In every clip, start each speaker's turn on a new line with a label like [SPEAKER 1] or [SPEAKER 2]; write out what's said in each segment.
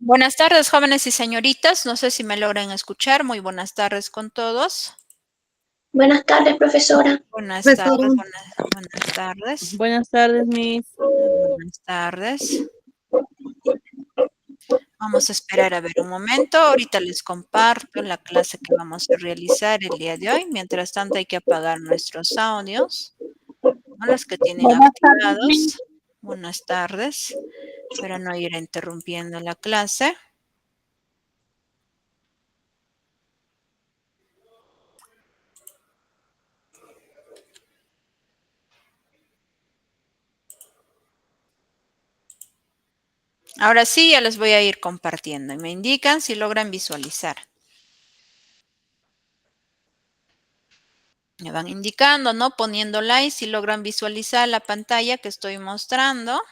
[SPEAKER 1] Buenas tardes, jóvenes y señoritas. No sé si me logran escuchar. Muy buenas tardes con todos.
[SPEAKER 2] Buenas tardes, profesora.
[SPEAKER 1] Buenas tardes,
[SPEAKER 3] Profesora.
[SPEAKER 1] buenas tardes.
[SPEAKER 3] Buenas tardes, Miss.
[SPEAKER 1] Buenas tardes. Vamos a esperar a ver un momento. Ahorita les comparto la clase que vamos a realizar el día de hoy. Mientras tanto, hay que apagar nuestros audios, ¿no? Los que tienen
[SPEAKER 3] Buenas tardes, Miss.
[SPEAKER 1] activados. Buenas tardes. Para no ir interrumpiendo la clase. Ahora sí, ya les voy a ir compartiendo y me indican si logran visualizar. Me van indicando, ¿no? Poniendo like si logran visualizar la pantalla que estoy mostrando.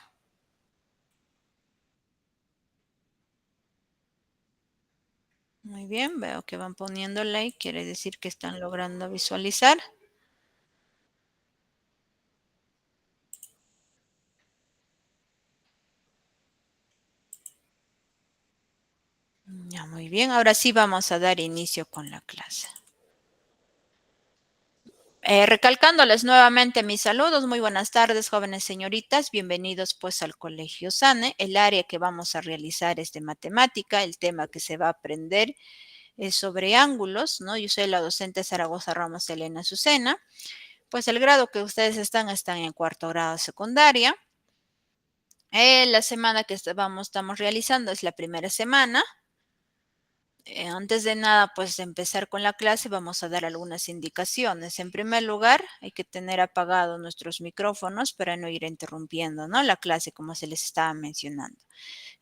[SPEAKER 1] Muy bien, veo que van poniendo like, quiere decir que están logrando visualizar. Ya, muy bien, ahora sí vamos a dar inicio con la clase. Recalcándoles nuevamente mis saludos, muy buenas tardes, jóvenes señoritas, bienvenidos pues al Colegio SANE. El área que vamos a realizar es de matemática, el tema que se va a aprender es sobre ángulos, ¿no? Yo soy la docente Zaragoza Ramos Elena Azucena. Pues el grado que ustedes están en cuarto grado secundaria. La semana que estamos realizando es la primera semana. Antes de nada, pues de empezar con la clase, vamos a dar algunas indicaciones. En primer lugar, hay que tener apagados nuestros micrófonos para no ir interrumpiendo, ¿no? La clase, como se les estaba mencionando.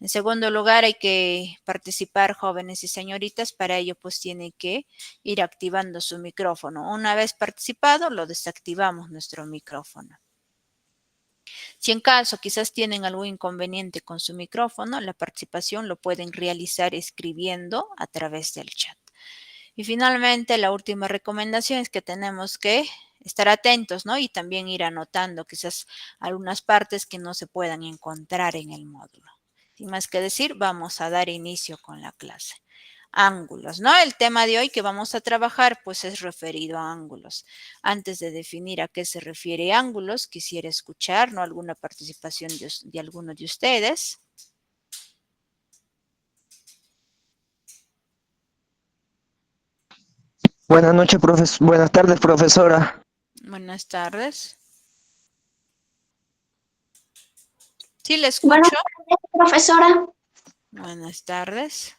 [SPEAKER 1] En segundo lugar, hay que participar jóvenes y señoritas. Para ello, pues tienen que ir activando su micrófono. Una vez participado, lo desactivamos nuestro micrófono. Si en caso quizás tienen algún inconveniente con su micrófono, la participación lo pueden realizar escribiendo a través del chat. Y finalmente, la última recomendación es que tenemos que estar atentos, ¿no? Y también ir anotando quizás algunas partes que no se puedan encontrar en el módulo. Sin más que decir, vamos a dar inicio con la clase. Ángulos, ¿no? El tema de hoy que vamos a trabajar pues es referido a ángulos. Antes de definir a qué se refiere ángulos, quisiera escuchar, ¿no? Alguna participación de alguno de ustedes.
[SPEAKER 4] Buenas tardes, profesora.
[SPEAKER 1] Buenas tardes. Sí, le
[SPEAKER 2] Buenas
[SPEAKER 1] escucho.
[SPEAKER 2] tardes, profesora.
[SPEAKER 1] Buenas tardes.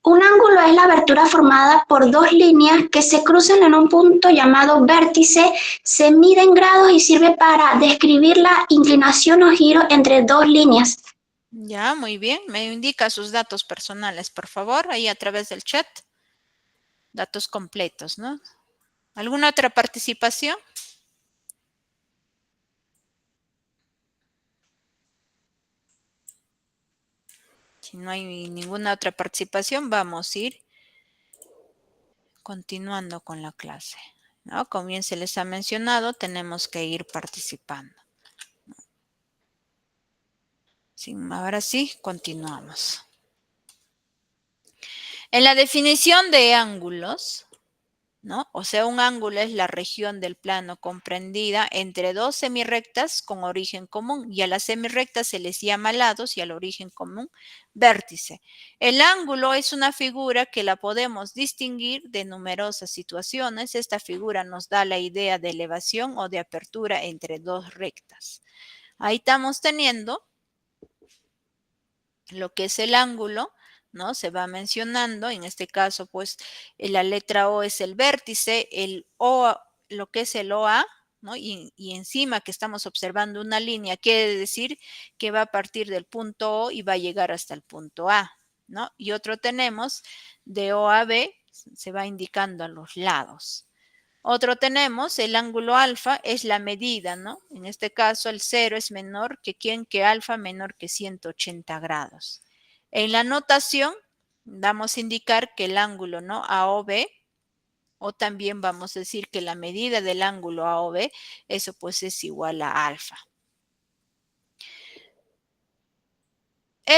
[SPEAKER 2] Un ángulo es la abertura formada por dos líneas que se cruzan en un punto llamado vértice. Se mide en grados y sirve para describir la inclinación o giro entre dos líneas.
[SPEAKER 1] Ya, muy bien. Me indica sus datos personales, por favor, ahí a través del chat. Datos completos, ¿no? ¿Alguna otra participación? Si no hay ninguna otra participación, vamos a ir continuando con la clase, ¿no? Como bien se les ha mencionado, tenemos que ir participando. Sí, ahora sí, continuamos. En la definición de ángulos, ¿no? O sea, un ángulo es la región del plano comprendida entre dos semirrectas con origen común, y a las semirrectas se les llama lados y al origen común vértice. El ángulo es una figura que la podemos distinguir de numerosas situaciones. Esta figura nos da la idea de elevación o de apertura entre dos rectas. Ahí estamos teniendo lo que es el ángulo, ¿no? Se va mencionando, en este caso, pues, la letra O es el vértice, el O, lo que es el OA, ¿no? Y encima que estamos observando una línea, quiere decir que va a partir del punto O y va a llegar hasta el punto A, ¿no? Y otro tenemos de O a B, se va indicando a los lados. Otro tenemos, el ángulo alfa es la medida, ¿no? En este caso el 0 es menor que ¿quién? Que alfa menor que 180 grados. En la notación vamos a indicar que el ángulo, ¿no? AOB, o también vamos a decir que la medida del ángulo AOB, eso pues es igual a alfa.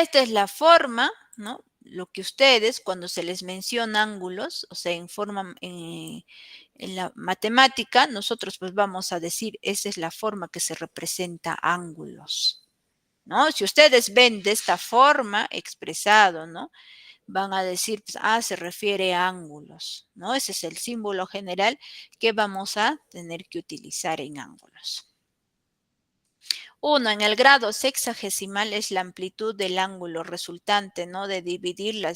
[SPEAKER 1] esta es la forma, ¿no? Lo que ustedes, cuando se les menciona ángulos, o sea, en la matemática, nosotros pues vamos a decir, esa es la forma que se representa ángulos, ¿no? Si ustedes ven de esta forma expresado, ¿no? Van a decir, pues, se refiere a ángulos, ¿no? Ese es el símbolo general que vamos a tener que utilizar en ángulos. 1. En el grado sexagesimal es la amplitud del ángulo resultante, ¿no? De dividir la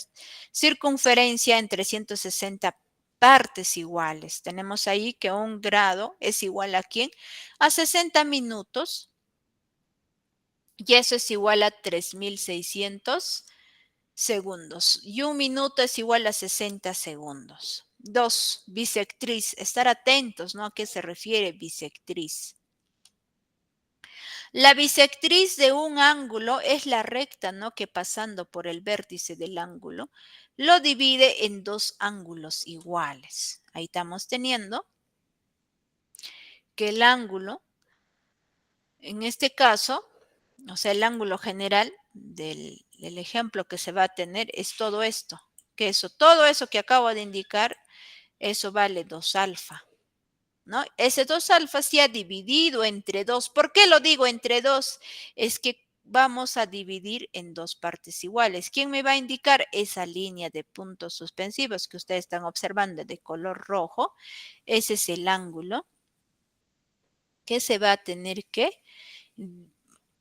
[SPEAKER 1] circunferencia en 360 partes iguales. Tenemos ahí que un grado es igual a ¿quién? A 60 minutos. Y eso es igual a 3600 segundos. Y un minuto es igual a 60 segundos. 2. Bisectriz. Estar atentos, ¿no? ¿A qué se refiere bisectriz? La bisectriz de un ángulo es la recta, ¿no? Que pasando por el vértice del ángulo lo divide en dos ángulos iguales. Ahí estamos teniendo que el ángulo, en este caso, o sea, el ángulo general del ejemplo que se va a tener es todo esto. Todo eso que acabo de indicar, eso vale 2 alfa, ¿no? Ese 2 alfa se ha dividido entre 2. ¿Por qué lo digo entre 2? Es que vamos a dividir en dos partes iguales. ¿Quién me va a indicar esa línea de puntos suspensivos que ustedes están observando de color rojo? Ese es el ángulo que se va a tener que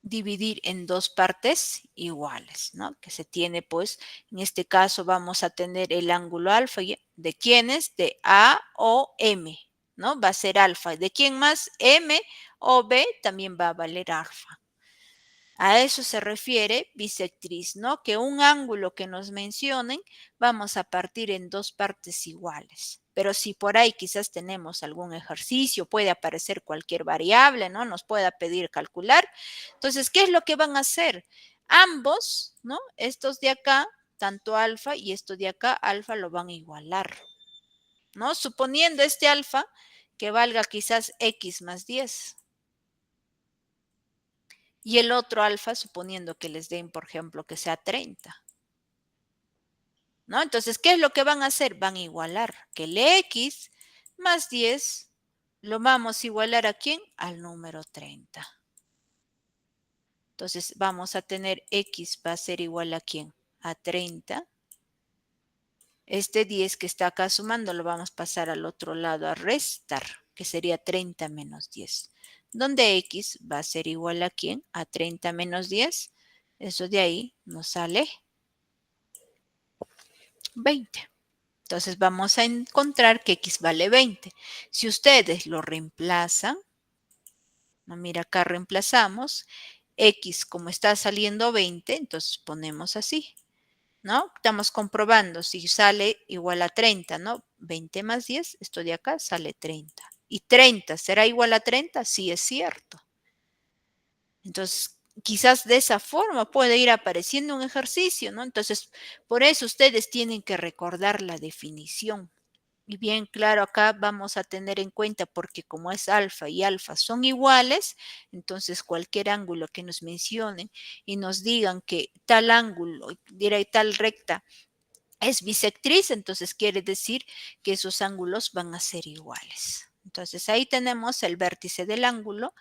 [SPEAKER 1] dividir en dos partes iguales, ¿no? Que se tiene, pues, en este caso vamos a tener el ángulo alfa, ¿de quién es? De A o M, ¿no? Va a ser alfa. ¿De quién más? M o B también va a valer alfa. A eso se refiere bisectriz, ¿no? Que un ángulo que nos mencionen vamos a partir en dos partes iguales. Pero si por ahí quizás tenemos algún ejercicio, puede aparecer cualquier variable, ¿no? Nos pueda pedir calcular. Entonces, ¿qué es lo que van a hacer? Ambos, ¿no? Estos de acá, tanto alfa y esto de acá, alfa lo van a igualar, ¿no? Suponiendo este alfa que valga quizás x más 10. Y el otro alfa, suponiendo que les den, por ejemplo, que sea 30. ¿No? Entonces, ¿qué es lo que van a hacer? Van a igualar que el x más 10 lo vamos a igualar ¿a quién? Al número 30. Entonces, vamos a tener x va a ser igual ¿a quién? A 30. Este 10 que está acá sumando lo vamos a pasar al otro lado a restar, que sería 30 menos 10. Donde x va a ser igual ¿a quién? A 30 menos 10. Eso de ahí nos sale 20. Entonces vamos a encontrar que x vale 20. Si ustedes lo reemplazan, no, mira, acá reemplazamos, x como está saliendo 20, entonces ponemos así, ¿no? Estamos comprobando si sale igual a 30, ¿no? 20 más 10, esto de acá sale 30. ¿Y 30 será igual a 30? Sí, es cierto. Entonces, quizás de esa forma puede ir apareciendo un ejercicio, ¿no? Entonces, por eso ustedes tienen que recordar la definición. Y bien, claro, acá vamos a tener en cuenta porque como es alfa y alfa son iguales, entonces cualquier ángulo que nos mencionen y nos digan que tal ángulo, tal recta es bisectriz, entonces quiere decir que esos ángulos van a ser iguales. Entonces ahí tenemos el vértice del ángulo,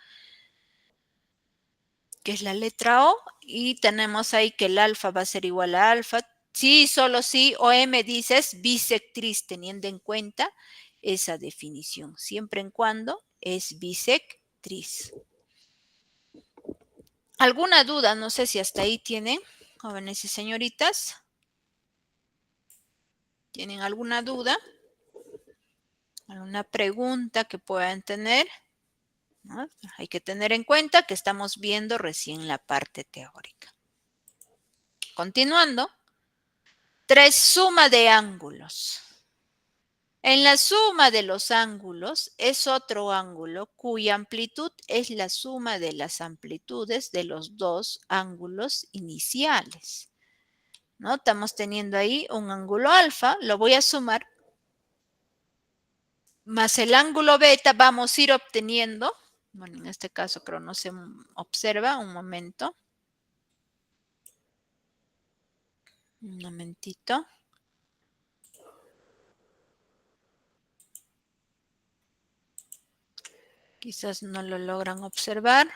[SPEAKER 1] que es la letra O, y tenemos ahí que el alfa va a ser igual a alfa. Sí, solo sí, o M dices bisectriz, teniendo en cuenta esa definición, siempre en cuando es bisectriz. ¿Alguna duda? No sé si hasta ahí tienen, jóvenes y señoritas. ¿Tienen alguna duda? ¿Alguna pregunta que puedan tener? ¿No? Hay que tener en cuenta que estamos viendo recién la parte teórica. Continuando. 3. Suma de ángulos. En la suma de los ángulos es otro ángulo cuya amplitud es la suma de las amplitudes de los dos ángulos iniciales, ¿no? Estamos teniendo ahí un ángulo alfa, lo voy a sumar, más el ángulo beta vamos a ir obteniendo, bueno, en este caso creo no se observa, un momento. Un momentito. Quizás no lo logran observar.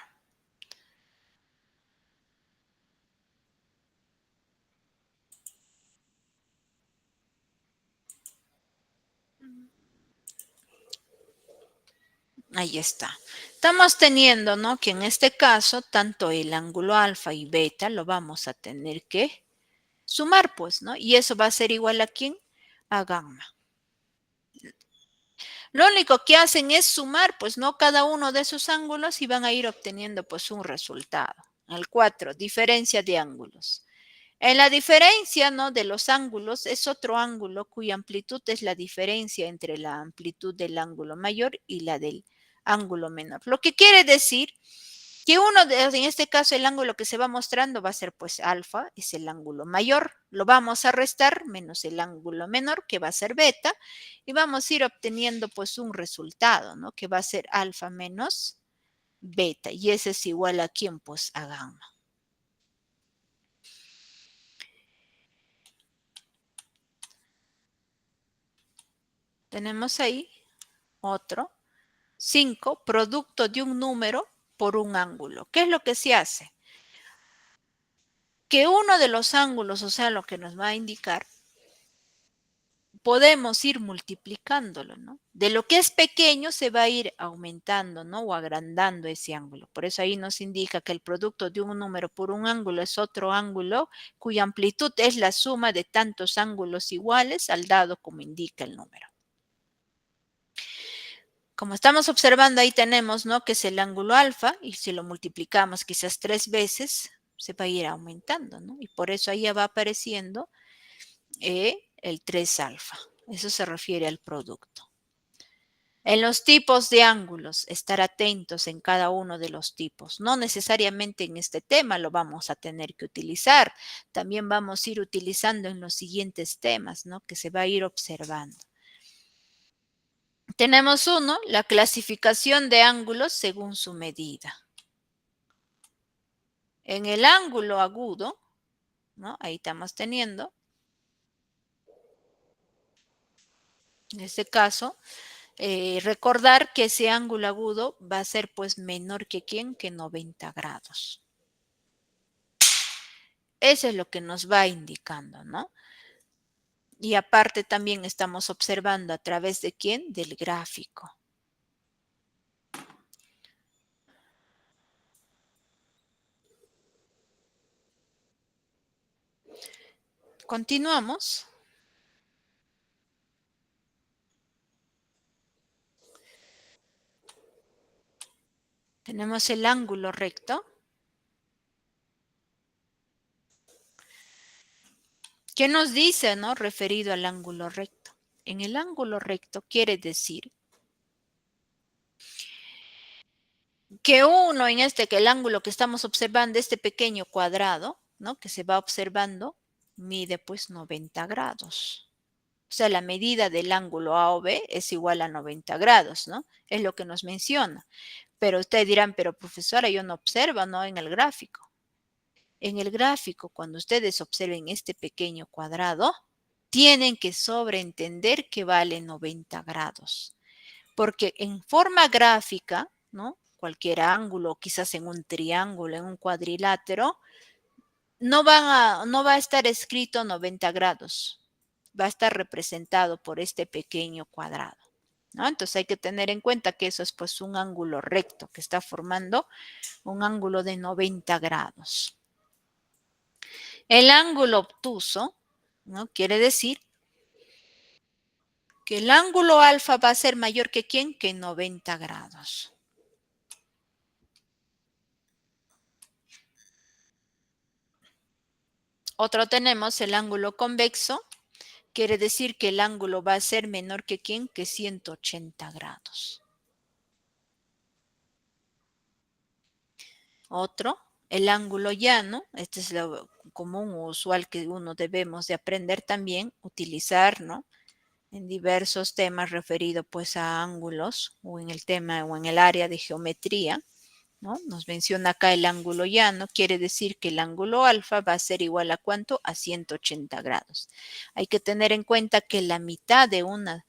[SPEAKER 1] Ahí está. Estamos teniendo, ¿no? Que en este caso, tanto el ángulo alfa y beta lo vamos a tener que sumar, pues, ¿no? Y eso va a ser igual a ¿quién? A gamma. Lo único que hacen es sumar, pues, ¿no? Cada uno de esos ángulos y van a ir obteniendo, pues, un resultado. El 4, diferencia de ángulos. En la diferencia, ¿no? De los ángulos es otro ángulo cuya amplitud es la diferencia entre la amplitud del ángulo mayor y la del ángulo menor. Lo que quiere decir que en este caso, el ángulo que se va mostrando va a ser pues alfa, es el ángulo mayor. Lo vamos a restar menos el ángulo menor, que va a ser beta, y vamos a ir obteniendo pues un resultado, ¿no? Que va a ser alfa menos beta, y ese es igual a ¿quién? Pues a gamma. Tenemos ahí otro. 5, producto de un número por un ángulo. ¿Qué es lo que se hace? Que uno de los ángulos, o sea, lo que nos va a indicar, podemos ir multiplicándolo, ¿no? De lo que es pequeño se va a ir aumentando, ¿no? O agrandando ese ángulo. Por eso ahí nos indica que el producto de un número por un ángulo es otro ángulo cuya amplitud es la suma de tantos ángulos iguales al dado como indica el número. Como estamos observando ahí tenemos, ¿no? Que es el ángulo alfa y si lo multiplicamos quizás 3 veces se va a ir aumentando, ¿no? Y por eso ahí ya va apareciendo el 3 alfa. Eso se refiere al producto. En los tipos de ángulos, estar atentos en cada uno de los tipos. No necesariamente en este tema lo vamos a tener que utilizar. También vamos a ir utilizando en los siguientes temas, ¿no? Que se va a ir observando. Tenemos uno, la clasificación de ángulos según su medida. En el ángulo agudo, ¿no? Ahí estamos teniendo, en este caso, recordar que ese ángulo agudo va a ser pues menor que ¿quién? Que 90 grados. Eso es lo que nos va indicando, ¿no? Y aparte también estamos observando a través de ¿quién? Del gráfico. Continuamos. Tenemos el ángulo recto. ¿Qué nos dice, no? Referido al ángulo recto. En el ángulo recto quiere decir que uno que el ángulo que estamos observando, este pequeño cuadrado, ¿no? Que se va observando, mide pues 90 grados. O sea, la medida del ángulo A o B es igual a 90 grados, ¿no? Es lo que nos menciona. Pero ustedes dirán, pero profesora, yo no observo, ¿no? En el gráfico. En el gráfico, cuando ustedes observen este pequeño cuadrado, tienen que sobreentender que vale 90 grados. Porque en forma gráfica, ¿no? Cualquier ángulo, quizás en un triángulo, en un cuadrilátero, no va a estar escrito 90 grados. Va a estar representado por este pequeño cuadrado, ¿no? Entonces hay que tener en cuenta que eso es pues un ángulo recto que está formando un ángulo de 90 grados. El ángulo obtuso, ¿no? Quiere decir que el ángulo alfa va a ser mayor que ¿quién? Que 90 grados. Otro tenemos el ángulo convexo. Quiere decir que el ángulo va a ser menor que ¿quién? Que 180 grados. Otro, el ángulo llano. Este es lo común o usual que uno debemos de aprender también, utilizar, ¿no? En diversos temas referidos pues a ángulos o en el tema o en el área de geometría, ¿no? Nos menciona acá el ángulo llano, quiere decir que el ángulo alfa va a ser igual a ¿cuánto? A 180 grados. Hay que tener en cuenta que la mitad de una,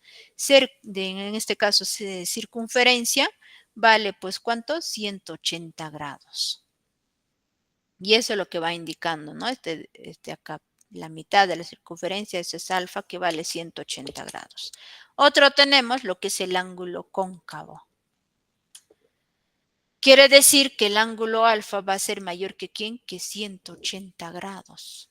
[SPEAKER 1] en este caso, circunferencia, vale pues ¿cuánto? 180 grados. Y eso es lo que va indicando, ¿no? Acá, la mitad de la circunferencia, eso es alfa, que vale 180 grados. Otro tenemos lo que es el ángulo cóncavo. Quiere decir que el ángulo alfa va a ser mayor que ¿quién? Que 180 grados.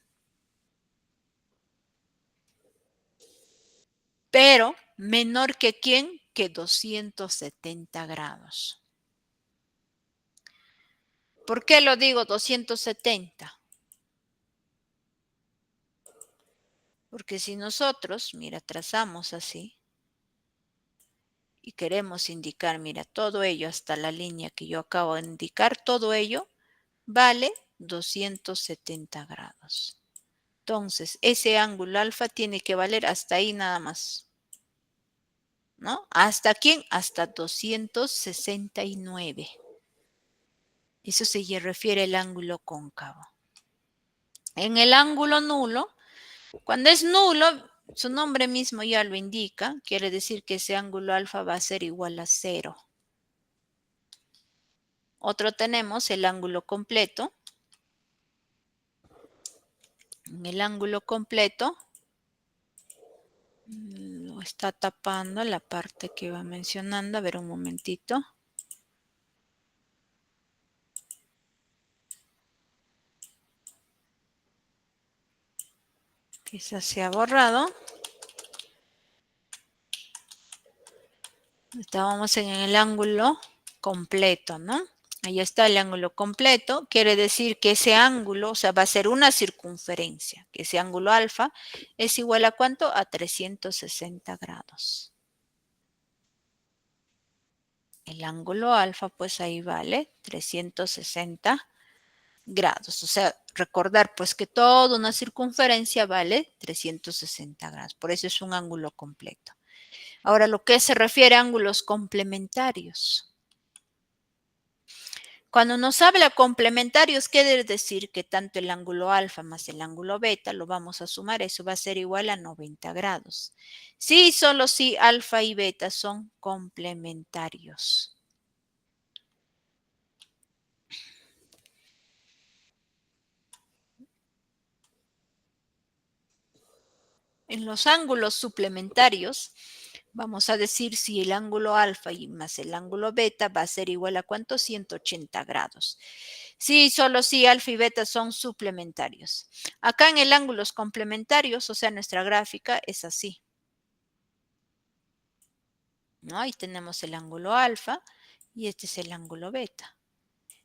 [SPEAKER 1] Pero menor que ¿quién? Que 270 grados. ¿Por qué lo digo 270? Porque si nosotros, mira, trazamos así y queremos indicar, mira, todo ello hasta la línea que yo acabo de indicar, todo ello vale 270 grados. Entonces, ese ángulo alfa tiene que valer hasta ahí nada más, ¿no? ¿Hasta quién? Hasta 269. Eso se refiere al ángulo cóncavo. En el ángulo nulo, cuando es nulo, su nombre mismo ya lo indica, quiere decir que ese ángulo alfa va a ser igual a 0. Otro tenemos el ángulo completo. En el ángulo completo, lo está tapando la parte que va mencionando. A ver un momentito. Quizás se ha borrado. Estábamos en el ángulo completo, ¿no? Ahí está el ángulo completo. Quiere decir que ese ángulo, o sea, va a ser una circunferencia. Que ese ángulo alfa es igual a ¿cuánto? A 360 grados. El ángulo alfa, pues ahí vale 360 grados. O sea, recordar pues que toda una circunferencia vale 360 grados. Por eso es un ángulo completo. Ahora, lo que se refiere a ángulos complementarios. Cuando nos habla complementarios, quiere decir que tanto el ángulo alfa más el ángulo beta lo vamos a sumar. Eso va a ser igual a 90 grados. Sí, solo si alfa y beta son complementarios. En los ángulos suplementarios, vamos a decir si el ángulo alfa y más el ángulo beta va a ser igual a ¿cuánto? 180 grados. Sí, solo si alfa y beta son suplementarios. Acá en el ángulos complementarios, o sea, nuestra gráfica es así, ¿no? Ahí tenemos el ángulo alfa y este es el ángulo beta.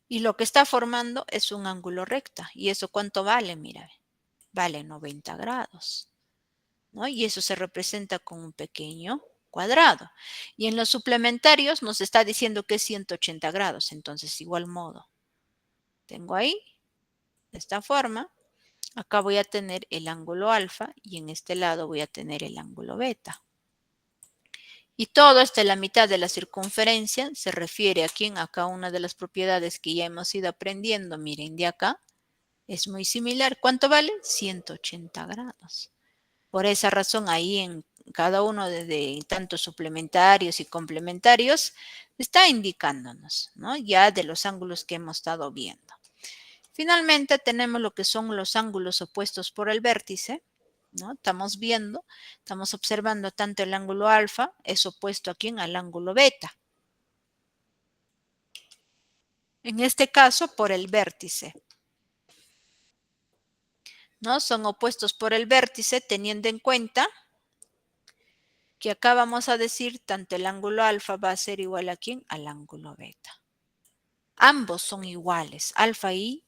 [SPEAKER 1] Y lo que está formando es un ángulo recta. ¿Y eso cuánto vale? Mira, vale 90 grados. ¿No? Y eso se representa con un pequeño cuadrado. Y en los suplementarios nos está diciendo que es 180 grados. Entonces, igual modo, tengo ahí, de esta forma, acá voy a tener el ángulo alfa y en este lado voy a tener el ángulo beta. Y todo esto en la mitad de la circunferencia se refiere a quién, acá una de las propiedades que ya hemos ido aprendiendo, miren, de acá, es muy similar. ¿Cuánto vale? 180 grados. Por esa razón, ahí en cada uno de tantos suplementarios y complementarios está indicándonos, ¿no? Ya de los ángulos que hemos estado viendo. Finalmente tenemos lo que son los ángulos opuestos por el vértice, ¿no? Estamos viendo, estamos observando tanto el ángulo alfa es opuesto aquí al ángulo beta. En este caso, por el vértice. ¿No? Son opuestos por el vértice teniendo en cuenta que acá vamos a decir tanto el ángulo alfa va a ser igual a quién? Al ángulo beta. Ambos son iguales, alfa y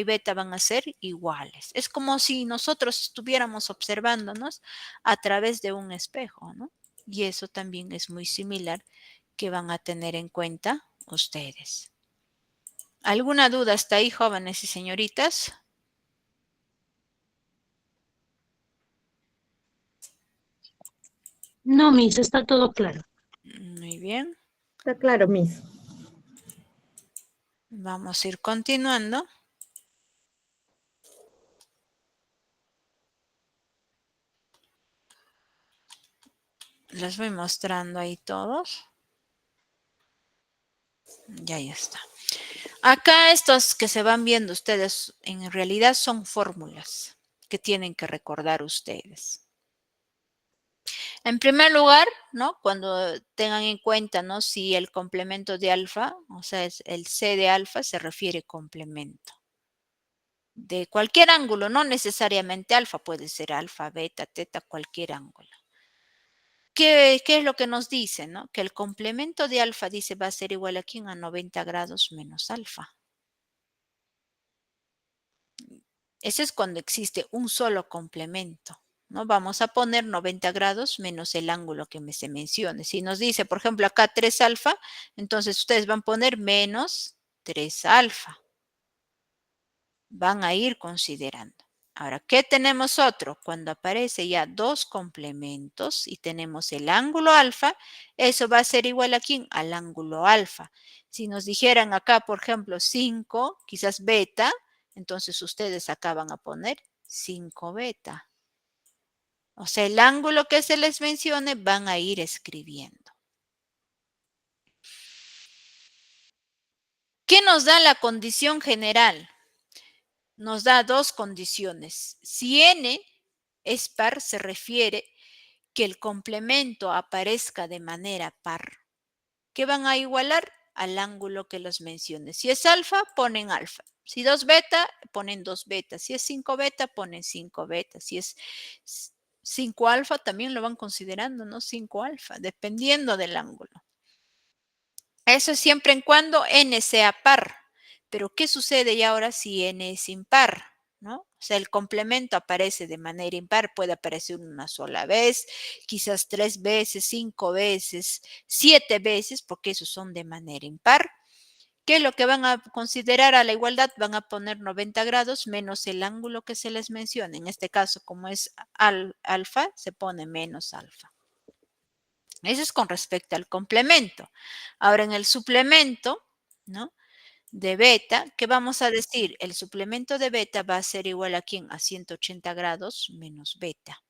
[SPEAKER 1] beta van a ser iguales. Es como si nosotros estuviéramos observándonos a través de un espejo, ¿no? Y eso también es muy similar que van a tener en cuenta ustedes. ¿Alguna duda hasta ahí, jóvenes y señoritas?
[SPEAKER 3] No, Miss, está todo claro.
[SPEAKER 1] Muy bien.
[SPEAKER 5] Está claro, Miss.
[SPEAKER 1] Vamos a ir continuando. Les voy mostrando ahí todos. Ya está. Acá estos que se van viendo ustedes en realidad son fórmulas que tienen que recordar ustedes. En primer lugar, ¿no? Cuando tengan en cuenta, ¿no? Si el complemento de alfa, o sea, es el C de alfa se refiere complemento. De cualquier ángulo, no necesariamente alfa, puede ser alfa, beta, teta, cualquier ángulo. ¿Qué es lo que nos dice, no? Que el complemento de alfa dice va a ser igual aquí a 90 grados menos alfa. Ese es cuando existe un solo complemento, ¿no? Vamos a poner 90 grados menos el ángulo que se mencione. Si nos dice, por ejemplo, acá 3 alfa, entonces ustedes van a poner menos 3 alfa. Van a ir considerando. Ahora, ¿qué tenemos otro? Cuando aparece ya dos complementos y tenemos el ángulo alfa, eso va a ser igual aquí al ángulo alfa. Si nos dijeran acá, por ejemplo, 5, quizás beta, entonces ustedes acá van a poner 5 beta. O sea, el ángulo que se les mencione van a ir escribiendo. ¿Qué nos da la condición general? Nos da dos condiciones. Si n es par, se refiere que el complemento aparezca de manera par. ¿Qué van a igualar? Al ángulo que los mencione. Si es alfa, ponen alfa. Si 2 beta, ponen 2 beta. Si es 5 beta, ponen 5 beta. Si es 5 alfa, también lo van considerando, ¿no? 5 alfa, dependiendo del ángulo. Eso es siempre en cuando n sea par. Pero ¿qué sucede ya ahora si n es impar? ¿No? O sea, el complemento aparece de manera impar, puede aparecer una sola vez, quizás 3 veces, 5 veces, 7 veces, porque esos son de manera impar. ¿Qué es lo que van a considerar a la igualdad? Van a poner 90 grados menos el ángulo que se les menciona. En este caso, como es alfa, se pone menos alfa. Eso es con respecto al complemento. Ahora, en el suplemento, ¿no? De beta, ¿qué vamos a decir? El suplemento de beta va a ser igual a ¿quién? A 180 grados menos beta,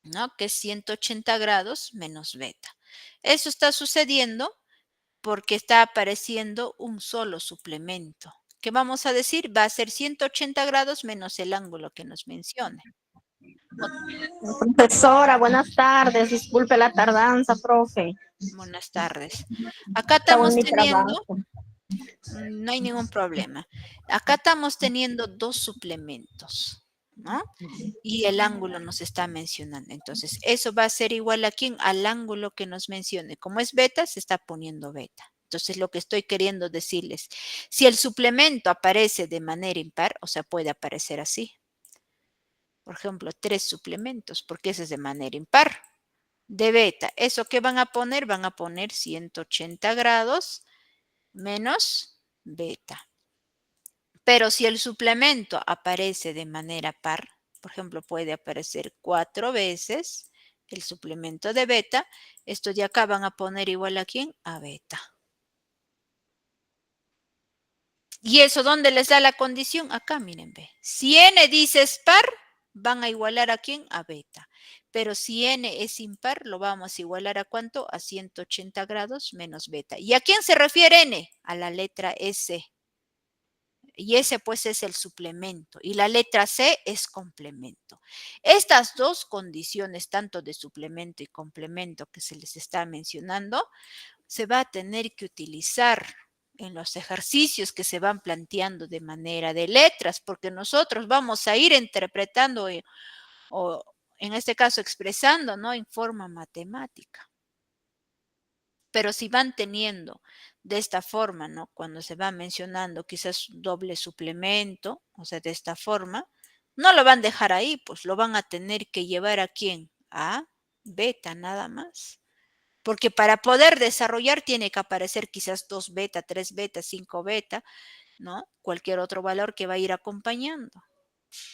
[SPEAKER 1] ¿no? Que es 180 grados menos beta. Eso está sucediendo porque está apareciendo un solo suplemento. ¿Qué vamos a decir? Va a ser 180 grados menos el ángulo que nos mencione.
[SPEAKER 3] Profesora, buenas tardes. Disculpe la tardanza, profe.
[SPEAKER 1] Buenas tardes. Acá
[SPEAKER 3] Estaba en
[SPEAKER 1] estamos
[SPEAKER 3] mi
[SPEAKER 1] teniendo,
[SPEAKER 3] trabajo.
[SPEAKER 1] no hay ningún problema. Acá estamos teniendo dos suplementos, ¿no? Y el ángulo nos está mencionando. Entonces, eso va a ser igual a quién? Al ángulo que nos mencione. Como es beta, se está poniendo beta. Entonces, lo que estoy queriendo decirles, si el suplemento aparece de manera impar, o sea, puede aparecer así. Por ejemplo, 3 suplementos, porque ese es de manera impar. De beta, ¿eso qué van a poner? Van a poner 180 grados menos beta. Pero si el suplemento aparece de manera par, por ejemplo, puede aparecer 4 veces el suplemento de beta, esto de acá van a poner igual a quién? A beta. ¿Y eso dónde les da la condición? Acá, miren, ve. Si n dice es par, van a igualar a quién? A beta. Pero si n es impar, lo vamos a igualar a ¿cuánto? A 180 grados menos beta. ¿Y a quién se refiere n? A la letra S. Y ese pues es el suplemento y la letra C es complemento. Estas dos condiciones, tanto de suplemento y complemento que se les está mencionando, se va a tener que utilizar en los ejercicios que se van planteando de manera de letras, porque nosotros vamos a ir interpretando o en este caso expresando, ¿no? En forma matemática. Pero si van teniendo de esta forma, ¿no? Cuando se va mencionando quizás doble suplemento, o sea, de esta forma, no lo van a dejar ahí, pues lo van a tener que llevar a quién? A beta nada más. Porque para poder desarrollar tiene que aparecer quizás 2 beta, 3 beta, 5 beta, ¿no? Cualquier otro valor que va a ir acompañando.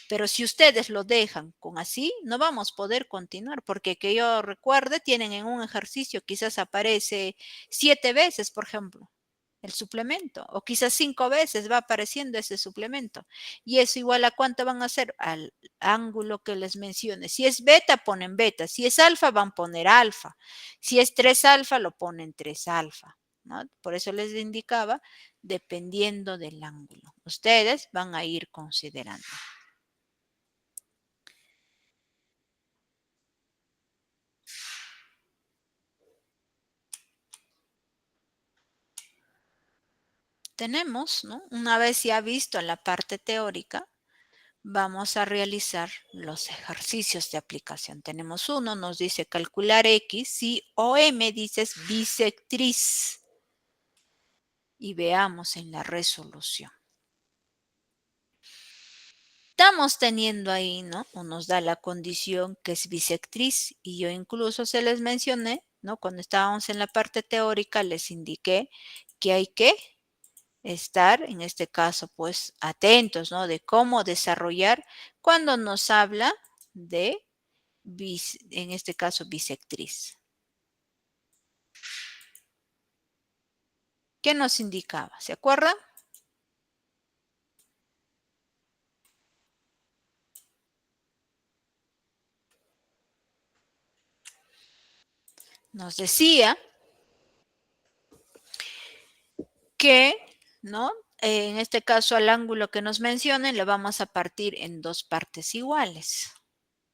[SPEAKER 1] Pero si ustedes lo dejan con así, no vamos a poder continuar, porque que yo recuerde, tienen en un ejercicio, quizás aparece 7 veces, por ejemplo. el suplemento, o quizás 5 veces va apareciendo ese suplemento. Y eso igual a cuánto van a hacer al ángulo que les mencione. Si es beta, ponen beta. Si es alfa, van a poner alfa. Si es 3 alfa, lo ponen 3 alfa, ¿no? Por eso les indicaba, dependiendo del ángulo. Ustedes van a ir considerando. Tenemos, ¿no? Una vez ya visto la parte teórica, vamos a realizar los ejercicios de aplicación. Tenemos uno, nos dice calcular X, si OM dices bisectriz. Y veamos en la resolución. Estamos teniendo ahí, ¿no? O nos da la condición que es bisectriz y yo incluso se les mencioné, ¿no? Cuando estábamos en la parte teórica les indiqué que hay que estar, en este caso, pues atentos, ¿no? De cómo desarrollar cuando nos habla de, en este caso, bisectriz. ¿Qué nos indicaba? ¿Se acuerdan? Nos decía que, ¿no? En este caso, al ángulo que nos mencionen, le vamos a partir en dos partes iguales,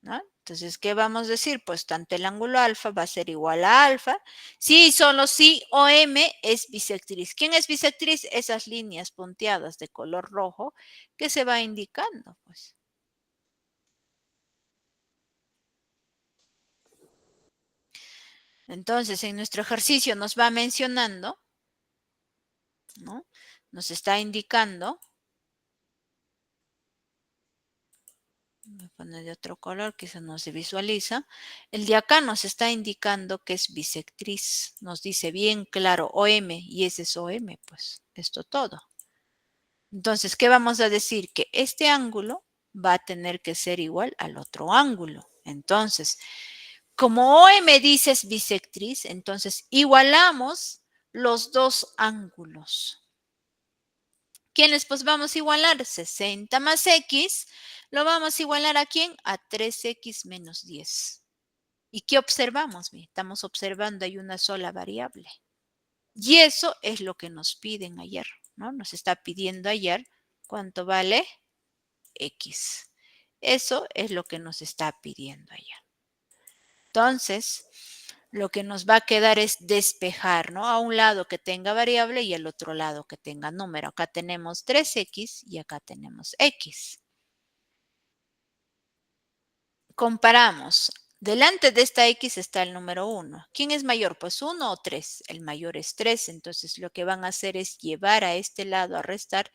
[SPEAKER 1] ¿no? Entonces, ¿qué vamos a decir? Pues tanto el ángulo alfa va a ser igual a alfa. Sí, solo si OM es bisectriz. ¿Quién es bisectriz? Esas líneas punteadas de color rojo que se va indicando, pues. Entonces, en nuestro ejercicio nos va mencionando, ¿no? Nos está indicando. Voy a poner de otro color, quizás no se visualiza. El de acá nos está indicando que es bisectriz. Nos dice bien claro OM y ese es OM, pues esto todo. Entonces, ¿qué vamos a decir? Que este ángulo va a tener que ser igual al otro ángulo. Entonces, como OM dice es bisectriz, entonces igualamos los dos ángulos. ¿Quiénes pues vamos a igualar? 60 más X, ¿lo vamos a igualar a quién? A 3X menos 10. ¿Y qué observamos? Estamos observando hay una sola variable. Y eso es lo que nos piden ayer, ¿no? Nos está pidiendo ayer cuánto vale X. Eso es lo que nos está pidiendo ayer. Entonces, lo que nos va a quedar es despejar, ¿no? A un lado que tenga variable y al otro lado que tenga número. Acá tenemos 3X y acá tenemos X. Comparamos. Delante de esta X está el número 1. ¿Quién es mayor? Pues 1 o 3. El mayor es 3. Entonces lo que van a hacer es llevar a este lado a restar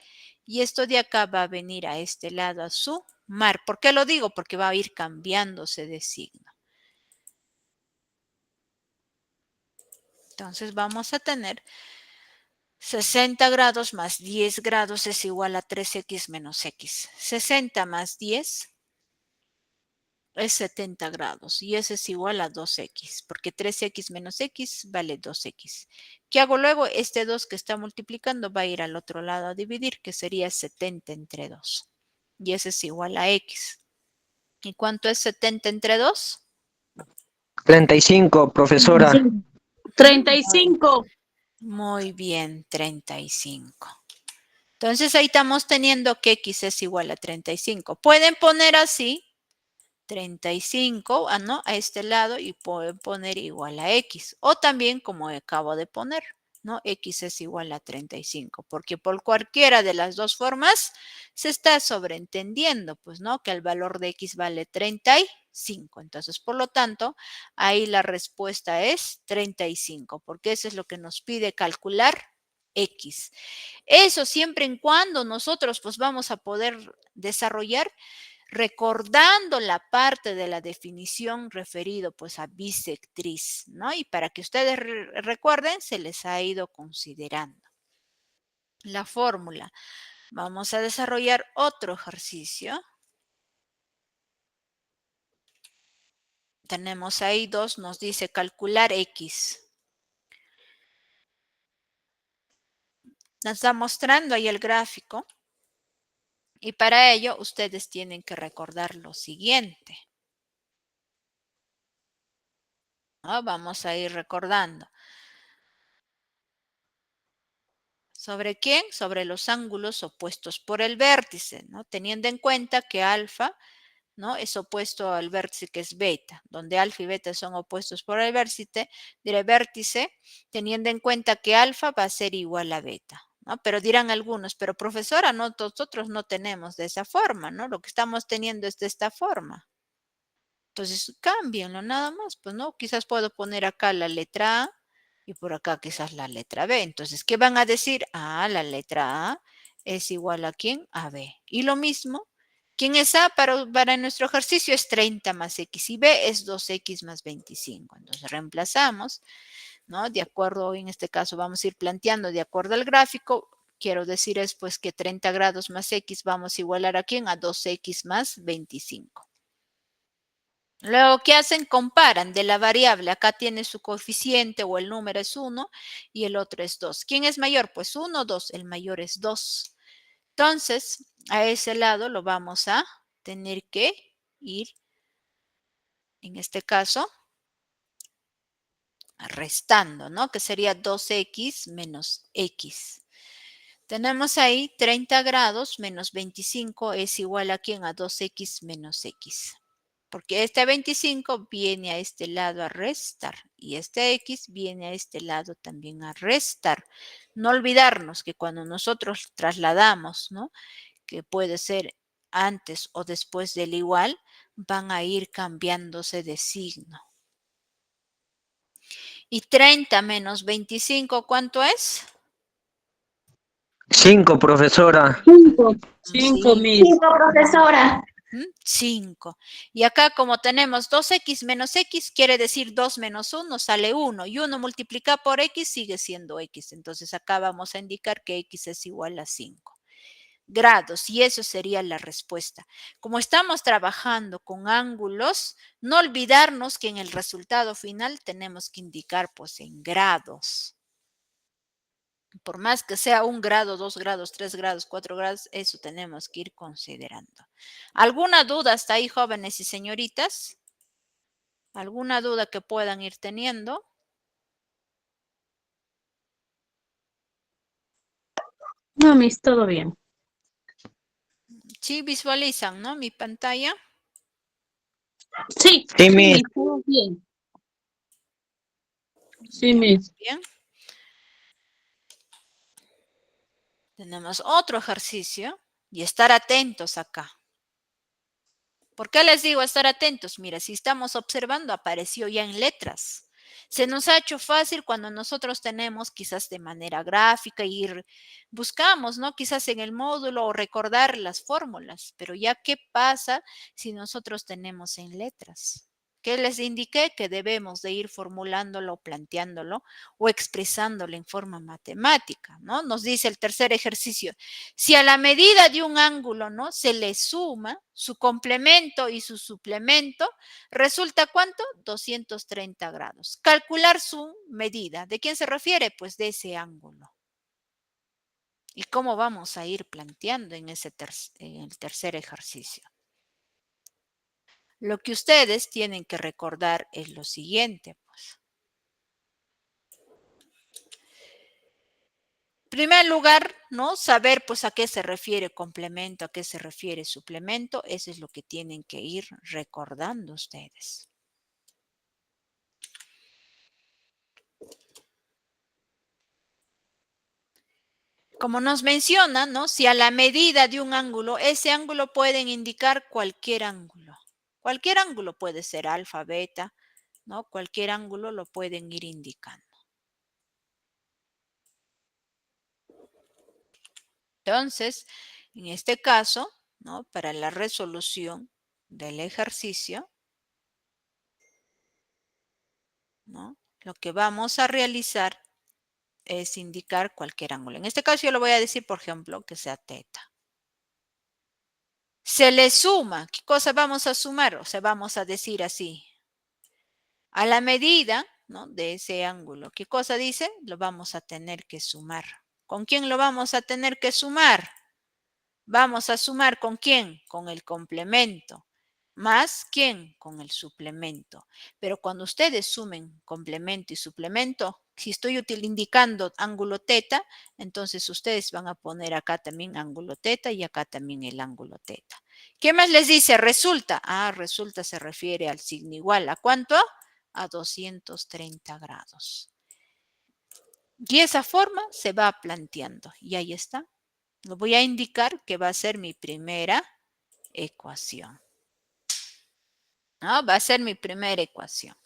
[SPEAKER 1] y esto de acá va a venir a este lado a sumar. ¿Por qué lo digo? Porque va a ir cambiándose de signo. Entonces vamos a tener 60 grados más 10 grados es igual a 3X menos X. 60 más 10 es 70 grados y ese es igual a 2X, porque 3X menos X vale 2X. ¿Qué hago luego? Este 2 que está multiplicando va a ir al otro lado a dividir, que sería 70 entre 2. Y ese es igual a X. ¿Y cuánto es 70 entre 2?
[SPEAKER 4] 35, profesora.
[SPEAKER 3] 35.
[SPEAKER 1] Muy bien, 35. Entonces ahí estamos teniendo que X es igual a 35. Pueden poner así 35, ¿no? A este lado y pueden poner igual a X. O también como acabo de poner, ¿no? X es igual a 35, porque por cualquiera de las dos formas se está sobreentendiendo, pues, ¿no? Que el valor de X vale 35. Entonces, por lo tanto, ahí la respuesta es 35, porque eso es lo que nos pide calcular X. Eso siempre en cuando nosotros pues vamos a poder desarrollar recordando la parte de la definición referido pues a bisectriz, ¿no? Y para que ustedes recuerden, se les ha ido considerando la fórmula. Vamos a desarrollar otro ejercicio. Tenemos ahí dos, nos dice calcular X. Nos está mostrando ahí el gráfico. Y para ello, ustedes tienen que recordar lo siguiente, ¿no? Vamos a ir recordando. ¿Sobre quién? Sobre los ángulos opuestos por el vértice, ¿no? Teniendo en cuenta que alfa, ¿no?, es opuesto al vértice que es beta, donde alfa y beta son opuestos por el vértice, teniendo en cuenta que alfa va a ser igual a beta, ¿no? Pero dirán algunos, pero profesora, no, nosotros no tenemos de esa forma, ¿no? Lo que estamos teniendo es de esta forma. Entonces, cámbienlo nada más, pues, ¿no? Quizás puedo poner acá la letra A y por acá quizás la letra B. Entonces, ¿qué van a decir? Ah, la letra A es igual a ¿quién? A B. Y lo mismo, ¿quién es A para nuestro ejercicio? Es 30 más X y B es 2X más 25. Entonces, reemplazamos, ¿no? De acuerdo, en este caso vamos a ir planteando de acuerdo al gráfico. Quiero decir es pues que 30 grados más X vamos a igualar a ¿quién? A 2X más 25. Luego, ¿qué hacen? Comparan de la variable. Acá tiene su coeficiente o el número es 1 y el otro es 2. ¿Quién es mayor? Pues 1 o 2. El mayor es 2. Entonces, a ese lado lo vamos a tener que ir, en este caso, restando, ¿no? Que sería 2X menos X. Tenemos ahí 30 grados menos 25 es igual a ¿quién? A 2X menos X. Porque este 25 viene a este lado a restar y este X viene a este lado también a restar. No olvidarnos que cuando nosotros trasladamos, ¿no?, que puede ser antes o después del igual, van a ir cambiándose de signo. Y 30 menos 25, ¿cuánto es?
[SPEAKER 4] 5, profesora.
[SPEAKER 3] 5,
[SPEAKER 1] Sí.
[SPEAKER 3] 5, Miss.
[SPEAKER 2] 5, profesora.
[SPEAKER 1] 5. Y acá como tenemos 2X menos X, quiere decir 2 menos 1, sale 1. Y 1 multiplicado por X sigue siendo X. Entonces acá vamos a indicar que X es igual a 5 grados. Y eso sería la respuesta. Como estamos trabajando con ángulos, no olvidarnos que en el resultado final tenemos que indicar pues en grados. Por más que sea 1 grado, 2 grados, 3 grados, 4 grados, eso tenemos que ir considerando. ¿Alguna duda hasta ahí, jóvenes y señoritas? ¿Alguna duda que puedan ir teniendo?
[SPEAKER 3] No, Miss, todo bien.
[SPEAKER 1] Sí, visualizan, ¿no? Mi pantalla.
[SPEAKER 3] Sí,
[SPEAKER 4] Sí,
[SPEAKER 3] sí,
[SPEAKER 4] Miss.
[SPEAKER 3] Miss, todo bien. Sí,
[SPEAKER 1] Ya, muy
[SPEAKER 3] Miss.
[SPEAKER 1] bien. Tenemos otro ejercicio y estar atentos acá. ¿Por qué les digo estar atentos? Mira, si estamos observando, apareció ya en letras. Se nos ha hecho fácil cuando nosotros tenemos quizás de manera gráfica ir, buscamos, ¿no? Quizás en el módulo o recordar las fórmulas, pero ya ¿qué pasa si nosotros tenemos en letras? ¿Qué les indiqué? Que debemos de ir formulándolo, planteándolo o expresándolo en forma matemática, ¿no? Nos dice el tercer ejercicio. Si a la medida de un ángulo, ¿no?, se le suma su complemento y su suplemento, resulta ¿cuánto? 230 grados. Calcular su medida. ¿De quién se refiere? Pues de ese ángulo. ¿Y cómo vamos a ir planteando en el tercer ejercicio? Lo que ustedes tienen que recordar es lo siguiente, pues. En primer lugar, ¿no?, saber pues a qué se refiere complemento, a qué se refiere suplemento, eso es lo que tienen que ir recordando ustedes. Como nos menciona, ¿no?, si a la medida de un ángulo, ese ángulo pueden indicar cualquier ángulo. Cualquier ángulo puede ser alfa, beta, ¿no? Cualquier ángulo lo pueden ir indicando. Entonces, en este caso, ¿no?, para la resolución del ejercicio, ¿no?, lo que vamos a realizar es indicar cualquier ángulo. En este caso yo lo voy a decir, por ejemplo, que sea teta. Se le suma. ¿Qué cosa vamos a sumar? O sea, vamos a decir así. A la medida, ¿no?, de ese ángulo. ¿Qué cosa dice? Lo vamos a tener que sumar. ¿Con quién lo vamos a tener que sumar? Vamos a sumar ¿con quién? Con el complemento. ¿Más quién? Con el suplemento. Pero cuando ustedes sumen complemento y suplemento, si estoy indicando ángulo teta, entonces ustedes van a poner acá también ángulo teta y acá también el ángulo teta. ¿Qué más les dice? Resulta. Resulta se refiere al signo igual. ¿A cuánto? A 230 grados. Y esa forma se va planteando. Y ahí está. Lo voy a indicar que va a ser mi primera ecuación. ¿No? Va a ser mi primera ecuación.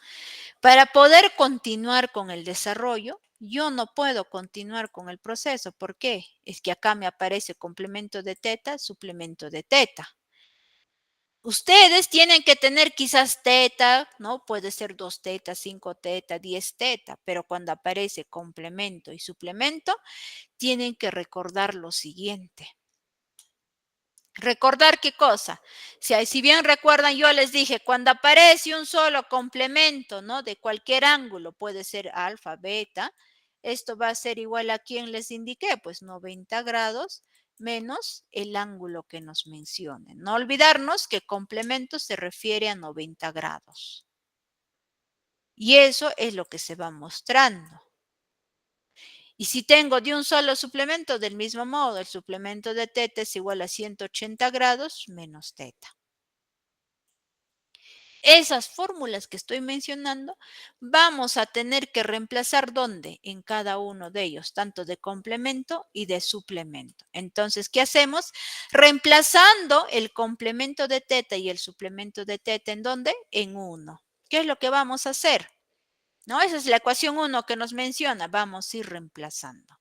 [SPEAKER 1] Para poder continuar con el desarrollo, yo no puedo continuar con el proceso. ¿Por qué? Es que acá me aparece complemento de teta, suplemento de teta. Ustedes tienen que tener quizás teta, ¿no? Puede ser 2 teta, 5 teta, 10 teta, pero cuando aparece complemento y suplemento, tienen que recordar lo siguiente. ¿Recordar qué cosa? Si bien recuerdan, yo les dije, cuando aparece un solo complemento, ¿no? De cualquier ángulo, puede ser alfa, beta, esto va a ser igual a quien les indiqué, pues 90 grados menos el ángulo que nos mencionen. No olvidarnos que complemento se refiere a 90 grados. Y eso es lo que se va mostrando. Y si tengo de un solo suplemento, del mismo modo, el suplemento de teta es igual a 180 grados menos teta. Esas fórmulas que estoy mencionando, vamos a tener que reemplazar ¿dónde? En cada uno de ellos, tanto de complemento y de suplemento. Entonces, ¿qué hacemos? Reemplazando el complemento de teta y el suplemento de teta, ¿en dónde? En 1. ¿Qué es lo que vamos a hacer? ¿No? Esa es la ecuación 1 que nos menciona. Vamos a ir reemplazando.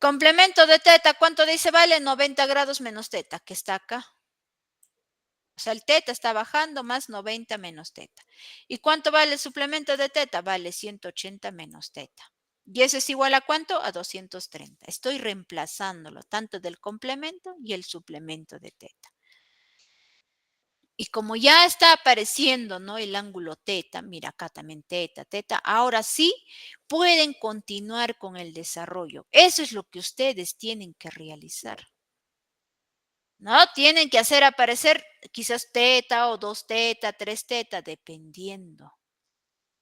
[SPEAKER 1] Complemento de teta, ¿cuánto dice? Vale 90 grados menos teta, que está acá. O sea, el teta está bajando más 90 menos teta. ¿Y cuánto vale el suplemento de teta? Vale 180 menos teta. ¿Y eso es igual a cuánto? A 230. Estoy reemplazándolo, tanto del complemento y el suplemento de teta. Y como ya está apareciendo, ¿no? El ángulo teta, mira acá también teta, teta, ahora sí pueden continuar con el desarrollo. Eso es lo que ustedes tienen que realizar. ¿No? Tienen que hacer aparecer quizás teta o 2 teta, 3 teta, dependiendo.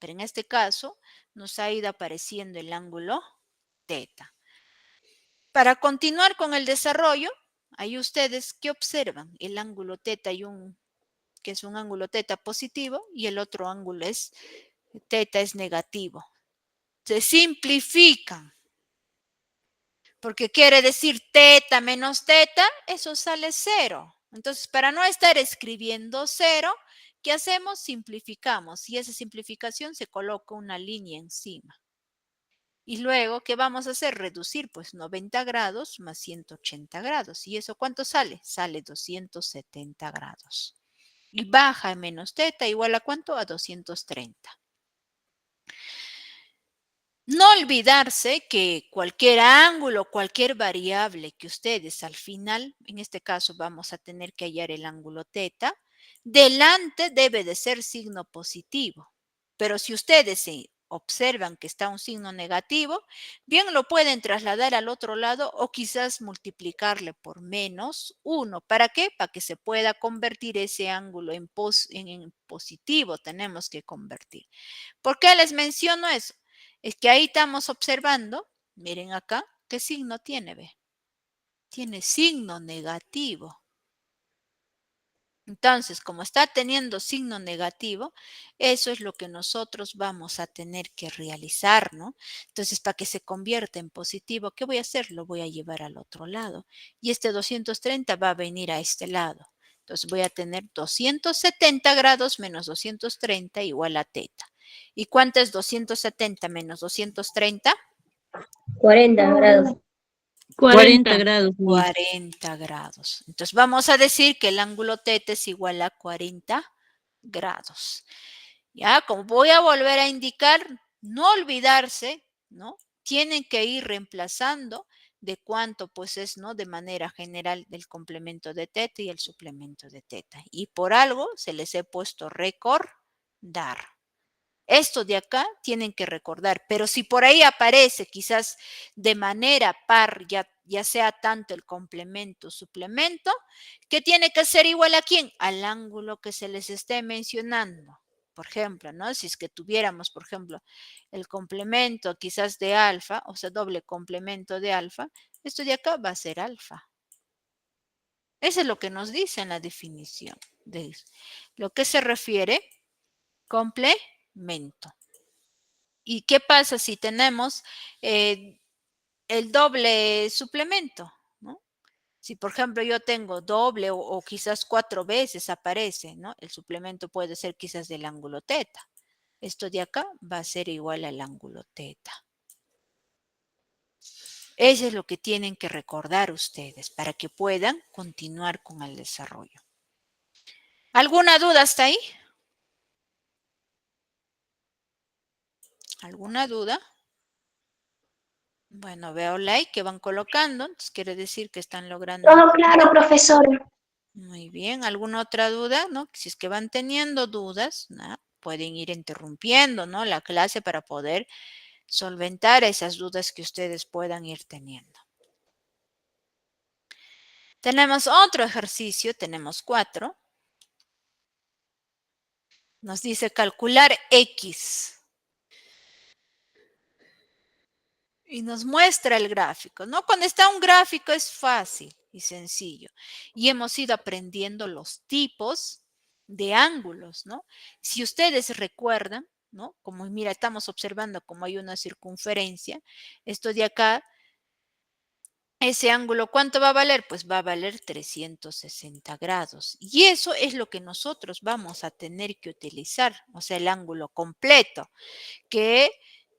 [SPEAKER 1] Pero en este caso nos ha ido apareciendo el ángulo teta. Para continuar con el desarrollo, ahí ustedes, ¿qué observan? El ángulo teta que es un ángulo teta positivo y el otro ángulo es teta es negativo. Se simplifican. Porque quiere decir teta menos teta, eso sale 0. Entonces, para no estar escribiendo 0, ¿qué hacemos? Simplificamos. Y esa simplificación se coloca una línea encima. Y luego, ¿qué vamos a hacer? Reducir, pues 90 grados más 180 grados. ¿Y eso cuánto sale? Sale 270 grados. Y baja en menos teta igual a cuánto? A 230. No olvidarse que cualquier ángulo, cualquier variable que ustedes al final, en este caso vamos a tener que hallar el ángulo teta, delante debe de ser signo positivo. Pero si ustedes se observan que está un signo negativo, bien lo pueden trasladar al otro lado o quizás multiplicarle por menos 1. ¿Para qué? Para que se pueda convertir ese ángulo en positivo. Tenemos que convertir. ¿Por qué les menciono eso? Es que ahí estamos observando, miren acá, ¿qué signo tiene? ¿Ve? Tiene signo negativo. Entonces, como está teniendo signo negativo, eso es lo que nosotros vamos a tener que realizar, ¿no? Entonces, para que se convierta en positivo, ¿qué voy a hacer? Lo voy a llevar al otro lado. Y este 230 va a venir a este lado. Entonces, voy a tener 270 grados menos 230 igual a teta. ¿Y cuánto es 270 menos 230?
[SPEAKER 5] 40 grados.
[SPEAKER 3] 40 grados, Miss.
[SPEAKER 1] 40 grados. Entonces vamos a decir que el ángulo teta es igual a 40 grados. Ya, como voy a volver a indicar, no olvidarse, ¿no? Tienen que ir reemplazando de cuánto pues es, ¿no? De manera general del complemento de teta y el suplemento de teta. Y por algo se les he puesto recordar. Esto de acá tienen que recordar, pero si por ahí aparece quizás de manera par, ya sea tanto el complemento o suplemento, ¿qué tiene que ser igual a quién? Al ángulo que se les esté mencionando. Por ejemplo, ¿no? Si es que tuviéramos, por ejemplo, el complemento quizás de alfa, o sea, doble complemento de alfa, esto de acá va a ser alfa. Eso es lo que nos dice en la definición de lo que se refiere complemento. ¿Y qué pasa si tenemos el doble suplemento? ¿No? Si, por ejemplo, yo tengo doble o quizás 4 veces aparece, ¿no? El suplemento puede ser quizás del ángulo teta. Esto de acá va a ser igual al ángulo teta. Eso es lo que tienen que recordar ustedes para que puedan continuar con el desarrollo. ¿Alguna duda hasta ahí? ¿Alguna duda? Bueno, veo like que van colocando, entonces quiere decir que están logrando.
[SPEAKER 2] Todo claro, profesora.
[SPEAKER 1] Muy bien, ¿alguna otra duda? ¿No? Si es que van teniendo dudas, ¿no? Pueden ir interrumpiendo, ¿no? La clase para poder solventar esas dudas que ustedes puedan ir teniendo. Tenemos otro ejercicio, tenemos 4. Nos dice calcular X. Y nos muestra el gráfico, ¿no? Cuando está un gráfico es fácil y sencillo. Y hemos ido aprendiendo los tipos de ángulos, ¿no? Si ustedes recuerdan, ¿no? Como mira, estamos observando como hay una circunferencia. Esto de acá, ese ángulo, ¿cuánto va a valer? Pues va a valer 360 grados. Y eso es lo que nosotros vamos a tener que utilizar, o sea, el ángulo completo, que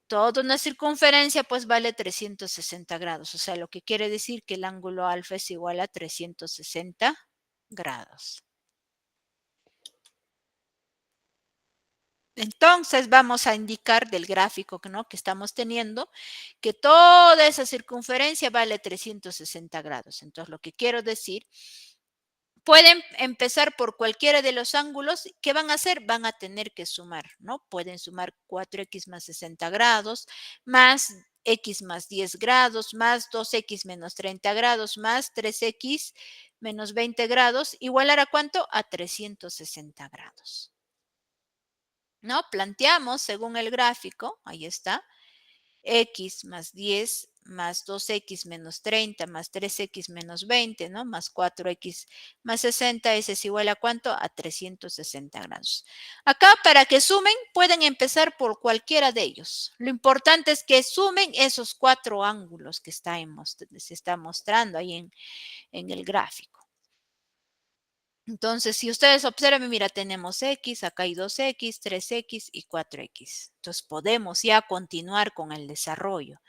[SPEAKER 1] toda una circunferencia pues vale 360 grados, o sea, lo que quiere decir que el ángulo alfa es igual a 360 grados. Entonces vamos a indicar del gráfico ¿no? que estamos teniendo que toda esa circunferencia vale 360 grados. Entonces lo que quiero decir, pueden empezar por cualquiera de los ángulos. ¿Qué van a hacer? Van a tener que sumar, ¿no? Pueden sumar 4x más 60 grados, más x más 10 grados, más 2x menos 30 grados, más 3x menos 20 grados, igualar a ¿cuánto? A 360 grados. ¿No? Planteamos según el gráfico, ahí está, x más 10 más 2x menos 30 más 3x menos 20, ¿no? Más 4x más 60, ese es igual a ¿cuánto? A 360 grados. Acá para que sumen pueden empezar por cualquiera de ellos. Lo importante es que sumen esos 4 ángulos que se está mostrando ahí en el gráfico. Entonces, si ustedes observan, mira, tenemos X, acá hay 2X, 3X y 4X. Entonces, podemos ya continuar con el desarrollo.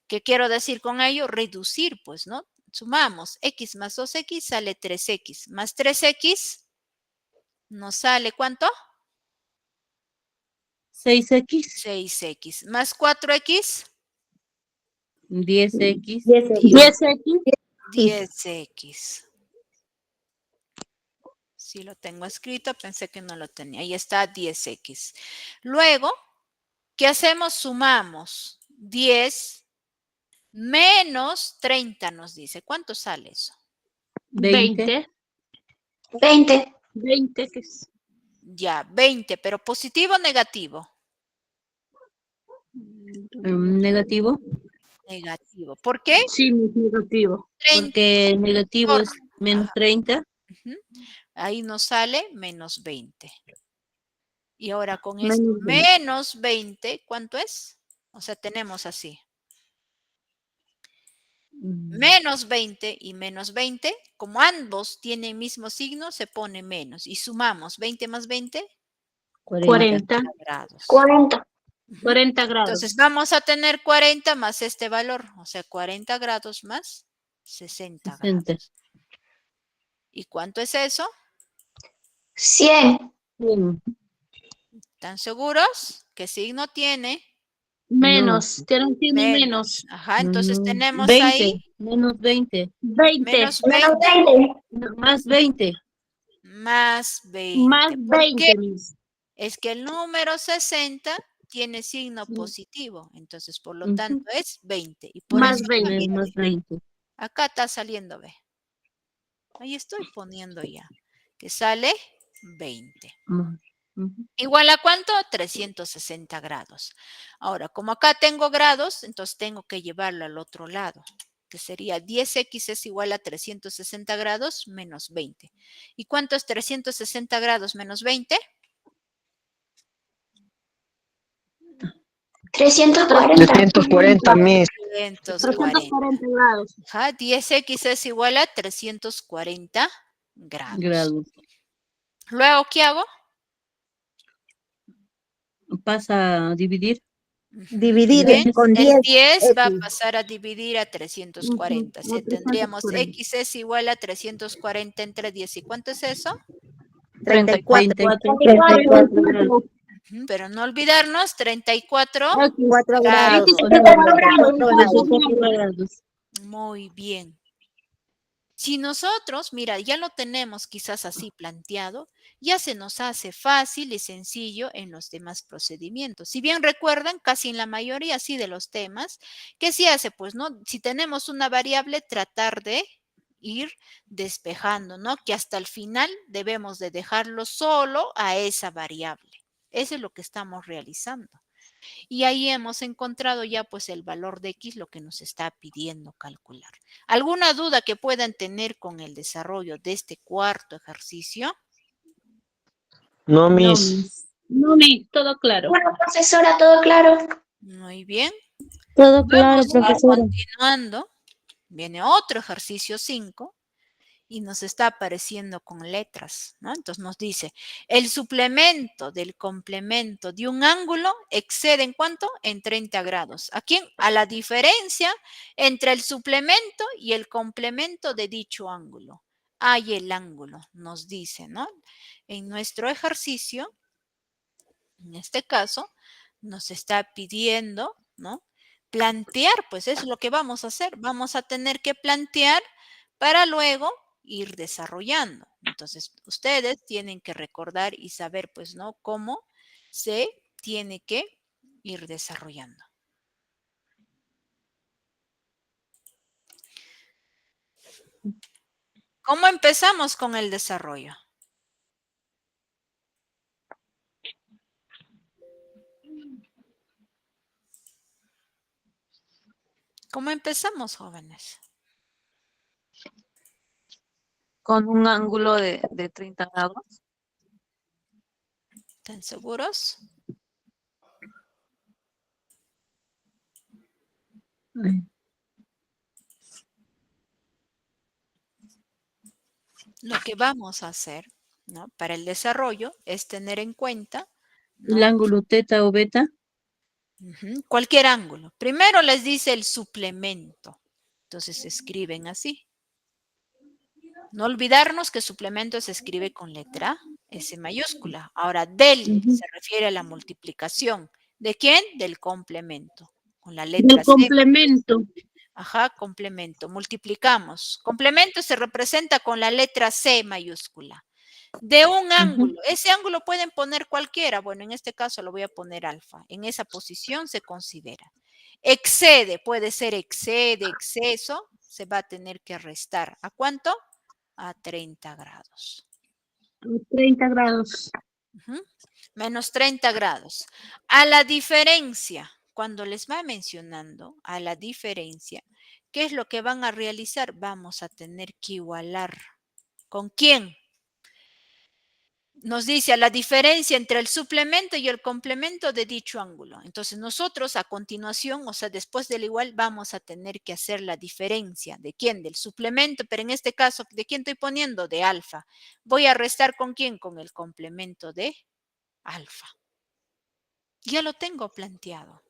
[SPEAKER 1] ¿Qué quiero decir con ello? Reducir, pues, ¿no? Sumamos X más 2X sale 3X, más 3X nos sale ¿cuánto?
[SPEAKER 6] 6X,
[SPEAKER 1] 6X, más 4X,
[SPEAKER 6] 10X,
[SPEAKER 5] 10X.
[SPEAKER 1] 10X. Sí lo tengo escrito, pensé que no lo tenía. Ahí está 10X. Luego, ¿qué hacemos? Sumamos 10 menos 30 nos dice. ¿Cuánto sale eso?
[SPEAKER 6] 20.
[SPEAKER 2] 20.
[SPEAKER 3] 20 que es
[SPEAKER 1] Ya, 20, pero positivo o negativo.
[SPEAKER 6] Negativo,
[SPEAKER 1] Negativo. ¿Por qué?
[SPEAKER 3] sí, negativo.
[SPEAKER 1] 30.
[SPEAKER 6] porque negativo es menos
[SPEAKER 1] Ajá.
[SPEAKER 6] 30.
[SPEAKER 1] Ujú. Ahí nos sale menos 20. Y ahora con
[SPEAKER 3] Menos
[SPEAKER 1] esto,
[SPEAKER 3] 20.
[SPEAKER 1] menos 20, ¿cuánto es? O sea, tenemos así. Menos 20 y menos 20, como ambos tienen mismo signo, se pone menos. Y sumamos 20 más 20,
[SPEAKER 3] 40.
[SPEAKER 1] grados.
[SPEAKER 2] 40.
[SPEAKER 1] Ujú.
[SPEAKER 3] 40 grados.
[SPEAKER 1] Entonces vamos a tener 40 más este valor, o sea, 40 grados más 60 grados. ¿Y cuánto es eso?
[SPEAKER 2] 100.
[SPEAKER 1] ¿Están seguros? ¿Qué signo tiene?
[SPEAKER 3] Menos. Tiene menos.
[SPEAKER 1] Ajá, entonces tenemos
[SPEAKER 6] 20,
[SPEAKER 1] ahí
[SPEAKER 6] menos 20,
[SPEAKER 3] 20.
[SPEAKER 1] menos
[SPEAKER 2] Menos
[SPEAKER 1] 20
[SPEAKER 2] 20.
[SPEAKER 6] más 20.
[SPEAKER 1] más 20.
[SPEAKER 3] Más
[SPEAKER 1] ¿Por
[SPEAKER 3] 20.
[SPEAKER 1] qué?
[SPEAKER 3] Miss.
[SPEAKER 1] Es que el número 60 tiene signo positivo, entonces por lo tanto es 20. Y por
[SPEAKER 3] Más
[SPEAKER 1] eso,
[SPEAKER 3] 20.
[SPEAKER 6] Más 20.
[SPEAKER 1] acá está saliendo, ve. Ahí estoy poniendo ya, que sale 20.
[SPEAKER 6] Ujú.
[SPEAKER 1] ¿Igual a cuánto? 360 grados. Ahora, como acá tengo grados, entonces tengo que llevarlo al otro lado, que sería 10x es igual a 360 grados menos 20. ¿Y cuánto es 360 grados menos 20?
[SPEAKER 2] 340.
[SPEAKER 4] 340, mis.
[SPEAKER 1] 340.
[SPEAKER 3] 340 grados.
[SPEAKER 1] Ajá, 10x es igual a 340 grados.
[SPEAKER 6] Grados.
[SPEAKER 1] Luego, ¿qué hago?
[SPEAKER 6] Pasa a dividir.
[SPEAKER 2] Dividir
[SPEAKER 1] Bien,
[SPEAKER 2] con
[SPEAKER 1] el
[SPEAKER 2] 10.
[SPEAKER 1] 10 va a
[SPEAKER 2] X.
[SPEAKER 1] pasar a dividir a 340. Si tendríamos
[SPEAKER 3] 340.
[SPEAKER 1] x es igual a 340 entre 10. ¿Y cuánto es eso?
[SPEAKER 2] 34.
[SPEAKER 6] 34.
[SPEAKER 3] 34
[SPEAKER 6] grados.
[SPEAKER 1] Pero no olvidarnos, 34
[SPEAKER 3] X.
[SPEAKER 2] 4 grados.
[SPEAKER 1] grados.
[SPEAKER 6] 34 grados.
[SPEAKER 1] Muy bien. Si nosotros, mira, ya lo tenemos quizás así planteado, ya se nos hace fácil y sencillo en los demás procedimientos. Si bien recuerdan, casi en la mayoría sí de los temas, ¿qué se hace? Pues, ¿no? Si tenemos una variable, tratar de ir despejando, ¿no? Que hasta el final debemos de dejarlo solo a esa variable. Eso es lo que estamos realizando. Y ahí hemos encontrado ya pues el valor de X, lo que nos está pidiendo calcular. ¿Alguna duda que puedan tener con el desarrollo de este cuarto ejercicio?
[SPEAKER 4] No,
[SPEAKER 6] No,
[SPEAKER 4] mis.
[SPEAKER 6] mis. No, mi, todo claro.
[SPEAKER 2] Bueno, profesora, todo claro.
[SPEAKER 1] Muy bien.
[SPEAKER 2] Todo
[SPEAKER 1] Vamos a ir continuando. Viene otro ejercicio 5 y nos está apareciendo con letras, ¿no? Entonces nos dice, el suplemento del complemento de un ángulo excede ¿en cuánto? En 30 grados. ¿A quién? A la diferencia entre el suplemento y el complemento de dicho ángulo. Hay el ángulo, nos dice, ¿no? En nuestro ejercicio, en este caso, nos está pidiendo, ¿no? Plantear, pues es lo que vamos a hacer. Vamos a tener que plantear para luego ir desarrollando. Entonces, ustedes tienen que recordar y saber, pues, ¿no? Cómo se tiene que ir desarrollando. ¿Cómo empezamos con el desarrollo? ¿Cómo empezamos, jóvenes?
[SPEAKER 7] Con un ángulo de 30 grados.
[SPEAKER 1] ¿Están seguros? Lo que vamos a hacer, ¿no? Para el desarrollo es tener en cuenta, ¿no?
[SPEAKER 6] El ángulo teta o beta.
[SPEAKER 1] Cualquier ángulo. Primero les dice el suplemento. Entonces escriben así. No olvidarnos que suplemento se escribe con letra S mayúscula. Ahora, del se refiere a la multiplicación. ¿De quién? Del complemento. Con la letra
[SPEAKER 3] Del
[SPEAKER 1] C.
[SPEAKER 3] complemento.
[SPEAKER 1] Ajá, complemento. Multiplicamos. Complemento se representa con la letra C mayúscula. De un ángulo. Ese ángulo pueden poner cualquiera. Bueno, en este caso lo voy a poner alfa. En esa posición se considera. Excede, puede ser excede, exceso. Se va a tener que restar. ¿A cuánto? A 30 grados.
[SPEAKER 3] 30 grados.
[SPEAKER 1] Menos 30 grados. A la diferencia, cuando les va mencionando a la diferencia, ¿qué es lo que van a realizar? Vamos a tener que igualar. ¿Con quién? Nos dice a la diferencia entre el suplemento y el complemento de dicho ángulo. Entonces nosotros a continuación, o sea, después del igual, vamos a tener que hacer la diferencia. ¿De quién? Del suplemento, pero en este caso, ¿de quién estoy poniendo? De alfa. Voy a restar ¿con quién? Con el complemento de alfa. Ya lo tengo planteado.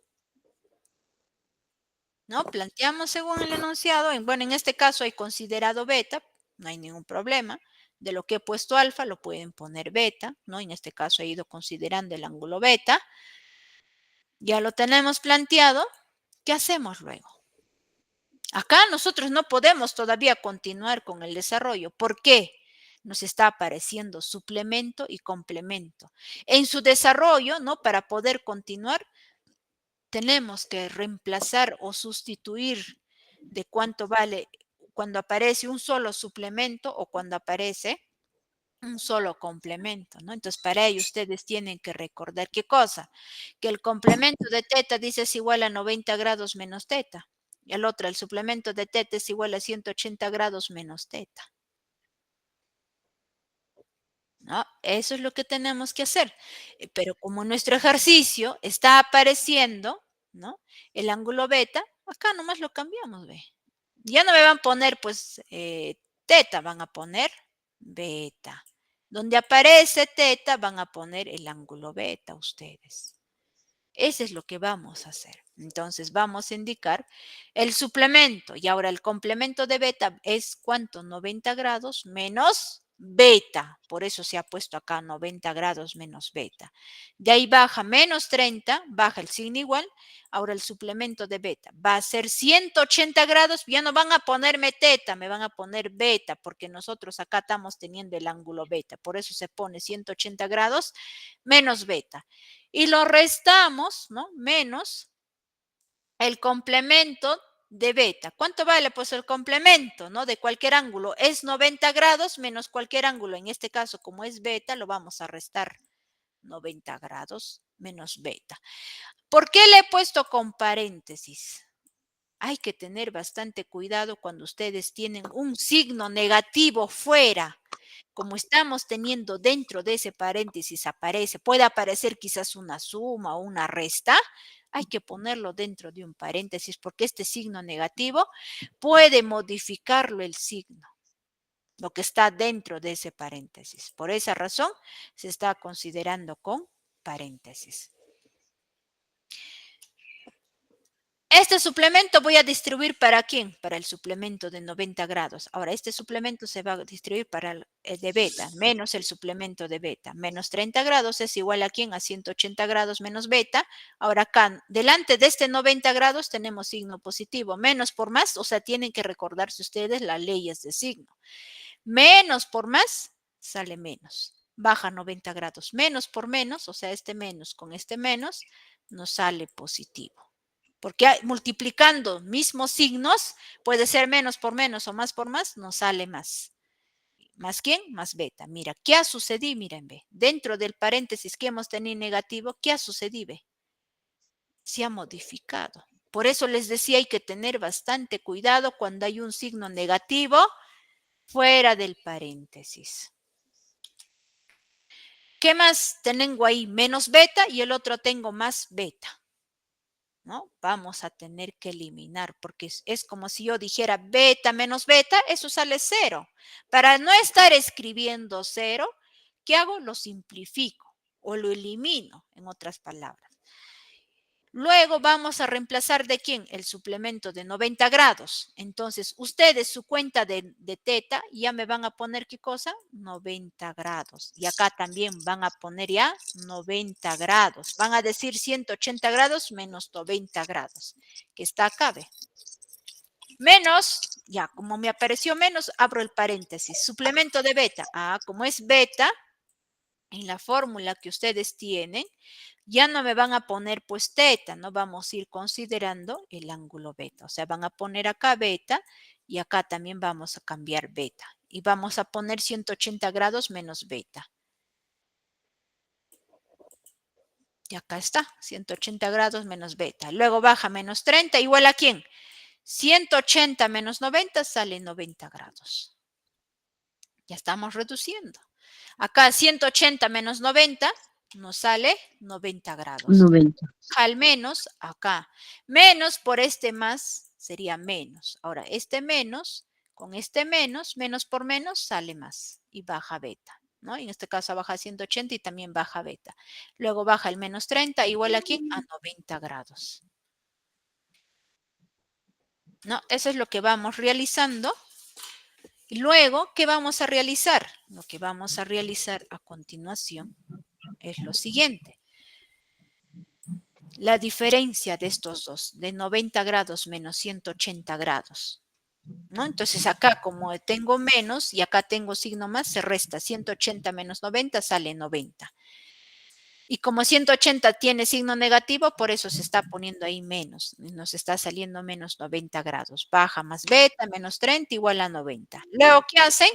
[SPEAKER 1] ¿No? Planteamos según el enunciado. Bueno, en este caso hay considerado beta, no hay ningún problema. De lo que he puesto alfa, lo pueden poner beta, ¿no? En este caso he ido considerando el ángulo beta. Ya lo tenemos planteado. ¿Qué hacemos luego? Acá nosotros no podemos todavía continuar con el desarrollo. ¿Por qué? nos está apareciendo suplemento y complemento. En su desarrollo, ¿no? Para poder continuar, tenemos que reemplazar o sustituir de cuánto vale cuando aparece un solo suplemento o cuando aparece un solo complemento, ¿no? Entonces, para ello ustedes tienen que recordar qué cosa, que el complemento de teta dice es igual a 90 grados menos teta. Y el otro, el suplemento de teta es igual a 180 grados menos teta. ¿No? Eso es lo que tenemos que hacer. Pero como nuestro ejercicio está apareciendo, ¿no? El ángulo beta, acá nomás lo cambiamos, ve. Ya no me van a poner, pues, teta, van a poner beta. Donde aparece teta, van a poner el ángulo beta ustedes. Eso es lo que vamos a hacer. Entonces, vamos a indicar el suplemento. Y ahora el complemento de beta es ¿cuánto? 90 grados menos beta. Por eso se ha puesto acá 90 grados menos beta. De ahí baja menos 30, baja el signo igual. Ahora el suplemento de beta va a ser 180 grados. Ya no van a ponerme teta, me van a poner beta, porque nosotros acá estamos teniendo el ángulo beta. Por eso se pone 180 grados menos beta. Y lo restamos, ¿no? Menos el complemento de beta. ¿Cuánto vale? Pues el complemento, ¿no? De cualquier ángulo. Es 90 grados menos cualquier ángulo. En este caso, como es beta, lo vamos a restar 90 grados menos beta. ¿Por qué le he puesto con paréntesis? Hay que tener bastante cuidado cuando ustedes tienen un signo negativo fuera. Como estamos teniendo dentro de ese paréntesis puede aparecer quizás una suma o una resta, hay que ponerlo dentro de un paréntesis porque este signo negativo puede modificarlo el signo, lo que está dentro de ese paréntesis. Por esa razón se está considerando con paréntesis. Este suplemento voy a distribuir ¿para quién? Para el suplemento de 90 grados. Ahora, este suplemento se va a distribuir para el de beta, menos el suplemento de beta. Menos 30 grados es igual a quién? A 180 grados menos beta. Ahora acá, delante de este 90 grados tenemos signo positivo. Menos por más, o sea, tienen que recordarse ustedes las leyes de signo. Menos por más, sale menos. Baja 90 grados. Menos por menos, o sea, este menos con este menos, nos sale positivo. Porque multiplicando mismos signos, puede ser menos por menos o más por más, nos sale más. ¿Más quién? Más beta. Mira, ¿qué ha sucedido? Miren, ve. Dentro del paréntesis que hemos tenido negativo, ¿qué ha sucedido? Ve? Se ha modificado. Por eso les decía, hay que tener bastante cuidado cuando hay un signo negativo fuera del paréntesis. ¿Qué más tengo ahí? Menos beta y el otro tengo más beta. ¿No? Vamos a tener que eliminar porque es como si yo dijera beta menos beta, eso sale 0. Para no estar escribiendo 0, ¿qué hago? Lo simplifico o lo elimino, en otras palabras. Luego vamos a reemplazar ¿de quién? El suplemento de 90 grados. Entonces, ustedes su cuenta de teta ya me van a poner ¿qué cosa? 90 grados. Y acá también van a poner ya 90 grados. Van a decir 180 grados menos 90 grados. Que está acá, ¿ve? Menos, ya, como me apareció menos, abro el paréntesis. Suplemento de beta. Ah, como es beta, en la fórmula que ustedes tienen, ya no me van a poner pues teta, no vamos a ir considerando el ángulo beta. O sea, van a poner acá beta y acá también vamos a cambiar beta. Y vamos a poner 180 grados menos beta. Y acá está, 180 grados menos beta. Luego baja menos 30, igual a quién? 180 menos 90 sale 90 grados. Ya estamos reduciendo. Acá 180 menos 90 nos sale 90 grados.
[SPEAKER 6] 90.
[SPEAKER 1] Al menos acá. Menos por este más sería menos. Ahora, este menos con este menos por menos sale más y baja beta, ¿no? En este caso baja 180 y también baja beta. Luego baja el menos 30, igual aquí a 90 grados. ¿No? Eso es lo que vamos realizando. Y luego, ¿qué vamos a realizar? Lo que vamos a realizar a continuación es lo siguiente. La diferencia de estos dos, de 90 grados menos 180 grados. ¿no? Entonces acá como tengo menos y acá tengo signo más, se resta 180 menos 90, sale 90. Y como 180 tiene signo negativo, por eso se está poniendo ahí menos. Nos está saliendo menos 90 grados. Baja más beta, menos 30, igual a 90. Luego, ¿qué hacen?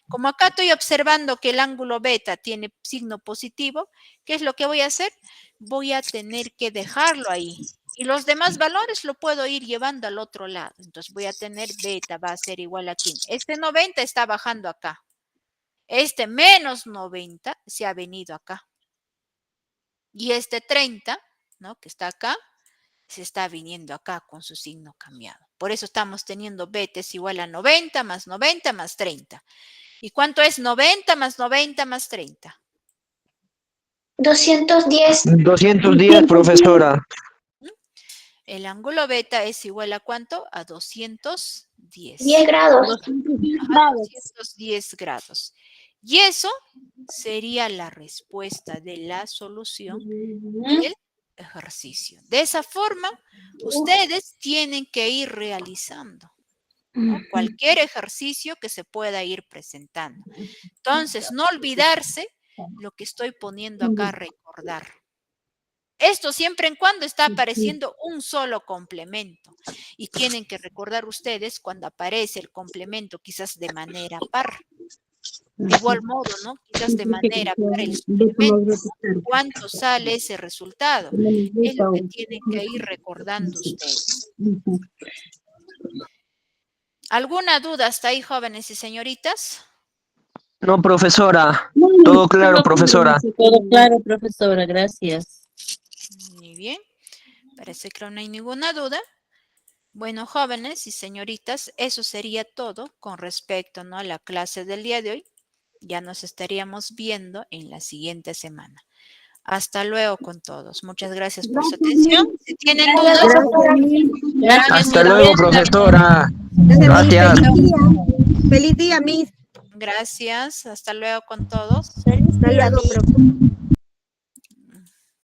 [SPEAKER 1] Como acá estoy observando que el ángulo beta tiene signo positivo, ¿qué es lo que voy a hacer? Voy a tener que dejarlo ahí. Y los demás valores lo puedo ir llevando al otro lado. Entonces voy a tener beta, va a ser igual a 15. Este 90 está bajando acá. Este menos 90 se ha venido acá. Y este 30, ¿no? Que está acá, se está viniendo acá con su signo cambiado. Por eso estamos teniendo beta es igual a 90 más 30. ¿Y cuánto es 90 más 90 más 30?
[SPEAKER 2] 210.
[SPEAKER 4] 210, profesora.
[SPEAKER 1] El ángulo beta es igual a ¿cuánto? A 210.
[SPEAKER 2] 10 grados.
[SPEAKER 1] 210 grados. Y eso sería la respuesta de la solución del ejercicio. De esa forma, ustedes tienen que ir realizando, ¿no? Cualquier ejercicio que se pueda ir presentando. Entonces, no olvidarse lo que estoy poniendo acá, recordar. Esto siempre en cuando está apareciendo un solo complemento. Y tienen que recordar ustedes cuando aparece el complemento, quizás de manera par. De igual modo, ¿no? Quizás de manera par el suplemento. ¿Cuánto sale ese resultado? Es lo que tienen que ir recordando ustedes. ¿Alguna duda hasta ahí, jóvenes y señoritas?
[SPEAKER 4] No, profesora. Todo claro, profesora.
[SPEAKER 6] Todo claro, profesora, gracias.
[SPEAKER 1] Muy bien. Parece que no hay ninguna duda. Bueno, jóvenes y señoritas, eso sería todo con respecto, ¿no?, a la clase del día de hoy. Ya nos estaríamos viendo en la siguiente semana. Hasta luego con todos. Muchas gracias por su atención. Si tienen dudas,
[SPEAKER 4] Hasta luego, profesora. Gracias.
[SPEAKER 8] Feliz día, Miss.
[SPEAKER 1] gracias. Hasta luego con todos.
[SPEAKER 8] Hasta luego, profe.